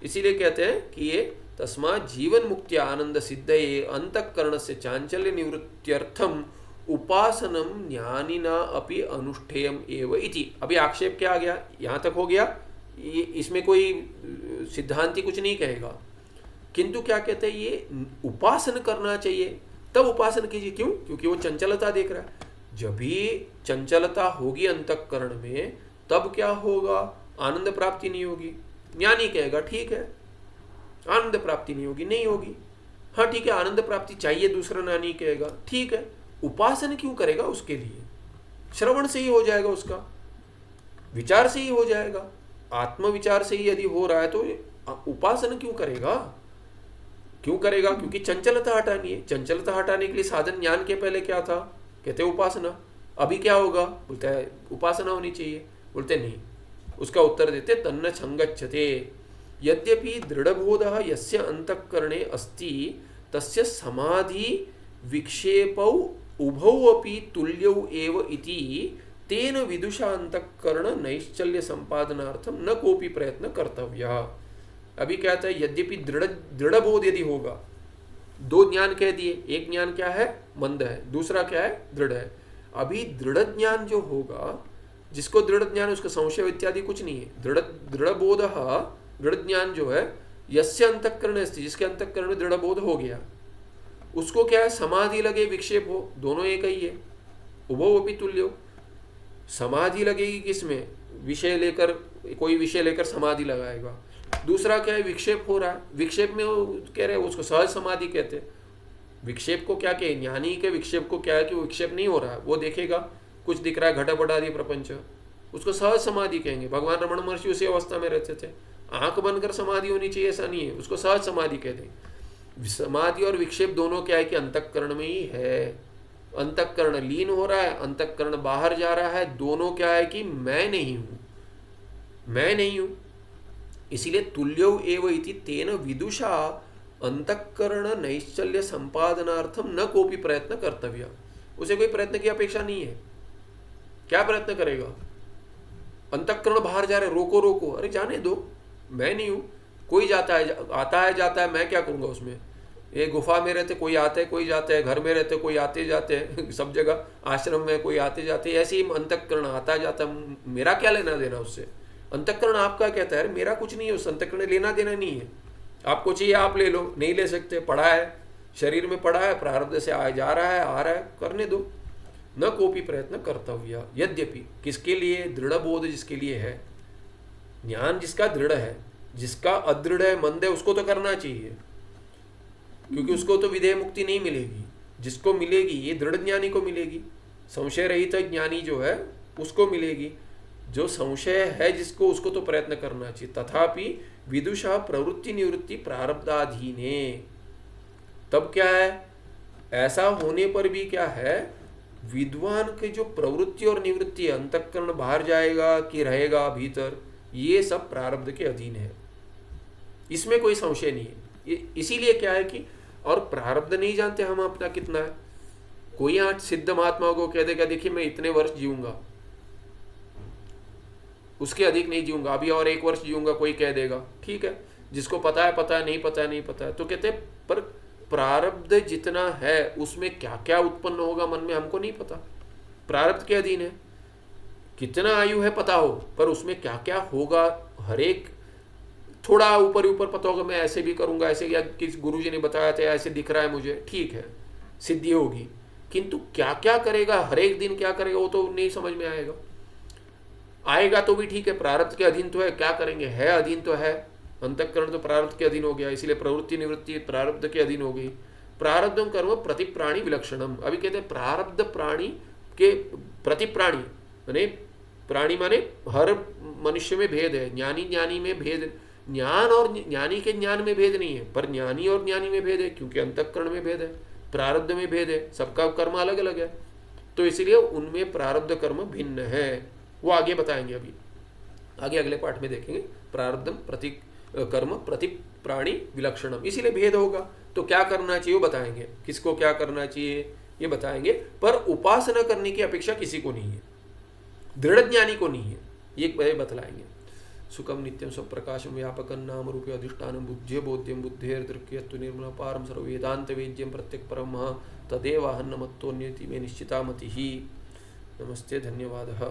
इसीलिए कहते हैं कि ये तस्मात् जीवन मुक्ति आनंद सिद्धये अंतःकरण से चांचल्य निवृत्त्यर्थम उपासनम ज्ञानिना अपि अनुष्ठेयम एव इति। अभी आक्षेप क्या आ गया? यहाँ तक हो गया, ये इसमें कोई सिद्धांति कुछ नहीं कहेगा, किंतु क्या कहते हैं, ये उपासन करना चाहिए, तब उपासन कीजिए। क्यों? क्योंकि वो चंचलता देख रहा है। जब भी चंचलता होगी अंतःकरण में तब क्या होगा? आनंद प्राप्ति नहीं होगी। ज्ञानी कहेगा ठीक है, आनंद प्राप्ति नहीं होगी, नहीं होगी। हाँ ठीक है, आनंद प्राप्ति चाहिए, दूसरा ज्ञानी कहेगा ठीक है, उपासन क्यों करेगा? उसके लिए श्रवण से ही हो जाएगा, उसका विचार से ही हो जाएगा, आत्मविचार से ही यदि हो रहा है तो उपासन क्यों करेगा? क्यों करेगा? क्योंकि चंचलता हटानी है। चंचलता हटाने के लिए साधन ज्ञान के पहले क्या था? कहते उपासना। अभी क्या होगा? बोलता है उपासना होनी चाहिए। बोलते नहीं, उसका उत्तर देते तन्न संगच्छते, यद्यपि दृढ़बोधः यस्य अंतःकरणे अस्ति तस्य समाधि विक्षेपौ उभौ अपि तुल्यौ एव इति तेन विदुषा अंतःकरण नैश्चल्य संपादनार्थम न कोपि प्रयत्न कर्तव्य। अभी कहता है यद्यपि दृढ़ बोध यदि होगा, दो ज्ञान कह दिए, एक ज्ञान क्या है? मंद है, दूसरा क्या है? दृढ़ है। अभी दृढ़ ज्ञान जो होगा, जिसको दृढ़ ज्ञान, उसका संशय इत्यादि कुछ नहीं है। दृढ़ बोध, दृढ़ ज्ञान जो है, यस्य अंतःकरण अस्ति, जिसके अंतःकरण में दृढ़ बोध हो गया, उसको क्या है? समाधि लगे, विक्षेप हो, दोनों एक ही है। उभौ अपि तुल्यो, समाधि लगेगी किसमें? विषय लेकर, कोई विषय लेकर समाधि लगाएगा। दूसरा क्या है, विक्षेप हो रहा है, विक्षेप में वो कह रहे हैं उसको सहज समाधि कहते हैं। विक्षेप को क्या कहे, ज्ञानी के विक्षेप को क्या है कि वो विक्षेप नहीं हो रहा है, वो देखेगा कुछ दिख रहा है, घटापट आदि प्रपंच, उसको सहज समाधि कहेंगे। भगवान रमण महर्षि उसी अवस्था में रहते थे, आंख बनकर समाधि होनी चाहिए ऐसा नहीं है, उसको सहज समाधि कहते हैं। समाधि और विक्षेप दोनों क्या है कि अंतःकरण में ही है। अंतःकरण लीन हो रहा है, अंतःकरण बाहर जा रहा है, दोनों क्या है कि मैं नहीं हूं, मैं नहीं हूं। इसीलिए तुल्यौ एव इति तेन विदुषा अंतःकरण नैश्चल्य संपादनार्थम न कोपी प्रयत्न कर्तव्य। उसे कोई प्रयत्न की अपेक्षा नहीं है। क्या प्रयत्न करेगा? अंतःकरण बाहर जा रहे, रोको रोको, अरे जाने दो, मैं नहीं हूं। कोई जाता है, आता है जाता है, मैं क्या करूंगा उसमें? ये गुफा में रहते कोई आता है कोई जाता है, घर में रहते कोई आते जाते हैं, सब जगह आश्रम में कोई आते जाते, ऐसे ही अंतःकरण आता जाता, मेरा क्या लेना देना उससे? अंतःकरण आपका कहता है मेरा कुछ नहीं है, उस अंतःकरण लेना देना नहीं है। आपको चाहिए आप ले लो, नहीं ले सकते, पड़ा है शरीर में, पड़ा है, प्रारब्ध से आ जा रहा है, आ रहा है, करने दो। न कोपी प्रयत्न कर्तव्य, यद्यपि किसके लिए? दृढ़ बोध जिसके लिए है, ज्ञान जिसका दृढ़ है, जिसका अदृढ़ है, मंद है, उसको तो करना चाहिए, क्योंकि उसको तो विधेय मुक्ति नहीं मिलेगी। जिसको मिलेगी ये दृढ़ ज्ञानी को मिलेगी, संशय रहित ज्ञानी जो है उसको मिलेगी। जो संशय है जिसको, उसको तो प्रयत्न करना चाहिए। तथापि विदुषा प्रवृत्ति निवृत्ति प्रारब्धाधीने, तब क्या है, ऐसा होने पर भी क्या है, विद्वान के जो प्रवृत्ति और निवृत्ति, अंतःकरण बाहर जाएगा कि रहेगा भीतर, ये सब प्रारब्ध के अधीन है, इसमें कोई संशय नहीं है। इसीलिए क्या है कि, और प्रारब्ध नहीं जानते हम अपना कितना है। कोई यहाँ सिद्ध महात्मा को कह देगा देखिए मैं इतने वर्ष जीऊंगा, उसके अधिक नहीं जीऊंगा, अभी और 1 वर्ष जीऊंगा, कोई कह देगा, ठीक है, जिसको पता है पता है, नहीं पता है नहीं पता है। तो कहते हैं पर प्रारब्ध जितना है उसमें क्या क्या उत्पन्न होगा मन में हमको नहीं पता, प्रारब्ध के अधीन है। कितना आयु है पता हो, पर उसमें क्या क्या होगा, हर एक थोड़ा ऊपर ऊपर पता होगा, मैं ऐसे भी करूंगा, ऐसे, या किस गुरुजी ने बताया था ऐसे दिख रहा है मुझे, ठीक है, सिद्धि होगी, किंतु क्या क्या करेगा, हर एक दिन क्या करेगा वो तो नहीं समझ में आएगा। आएगा तो भी ठीक है, प्रारब्ध के अधीन तो है, क्या करेंगे, है अधीन तो है, अंतःकरण तो प्रारब्ध के अधीन हो गया, इसलिए प्रवृत्ति निवृत्ति प्रारब्ध के अधीन हो गई। प्रारब्धम कर्म प्रति प्राणी विलक्षणम, अभी कहते हैं प्रारब्ध प्राणी के प्रति प्राणी, माने प्राणी माने हर मनुष्य में भेद है, ज्ञानी ज्ञानी में भेद, ज्ञान और ज्ञानी के ज्ञान में भेद नहीं है, पर ज्ञानी और ज्ञानी में भेद है, क्योंकि अंतःकरण में भेद है, प्रारब्ध में भेद है, सबका कर्म अलग अलग है, तो इसलिए उनमें प्रारब्ध कर्म भिन्न है। वो आगे बताएंगे, अभी आगे अगले पाठ में देखेंगे। प्रारब्धम प्रति कर्म प्रति प्राणी विलक्षणम, इसीलिए भेद होगा, तो क्या करना चाहिए वो बताएंगे, किसको क्या करना चाहिए ये बताएंगे, पर उपासना करने की अपेक्षा किसी को नहीं है, दृढ़ ज्ञानी को नहीं है, ये बतलाएंगे। सुखम नित्यम स्वप्रकाशम व्यापकम नाम रूपे अधिष्ठानम बुद्धे बोध्यम बुद्धेर दृक्यत्व निर्मल पारम सर्व वेदांत वेद्यम प्रत्यक परम तदेव अहन्नमत्तोन्यति मे निश्चिता मति। नमस्ते, धन्यवादः।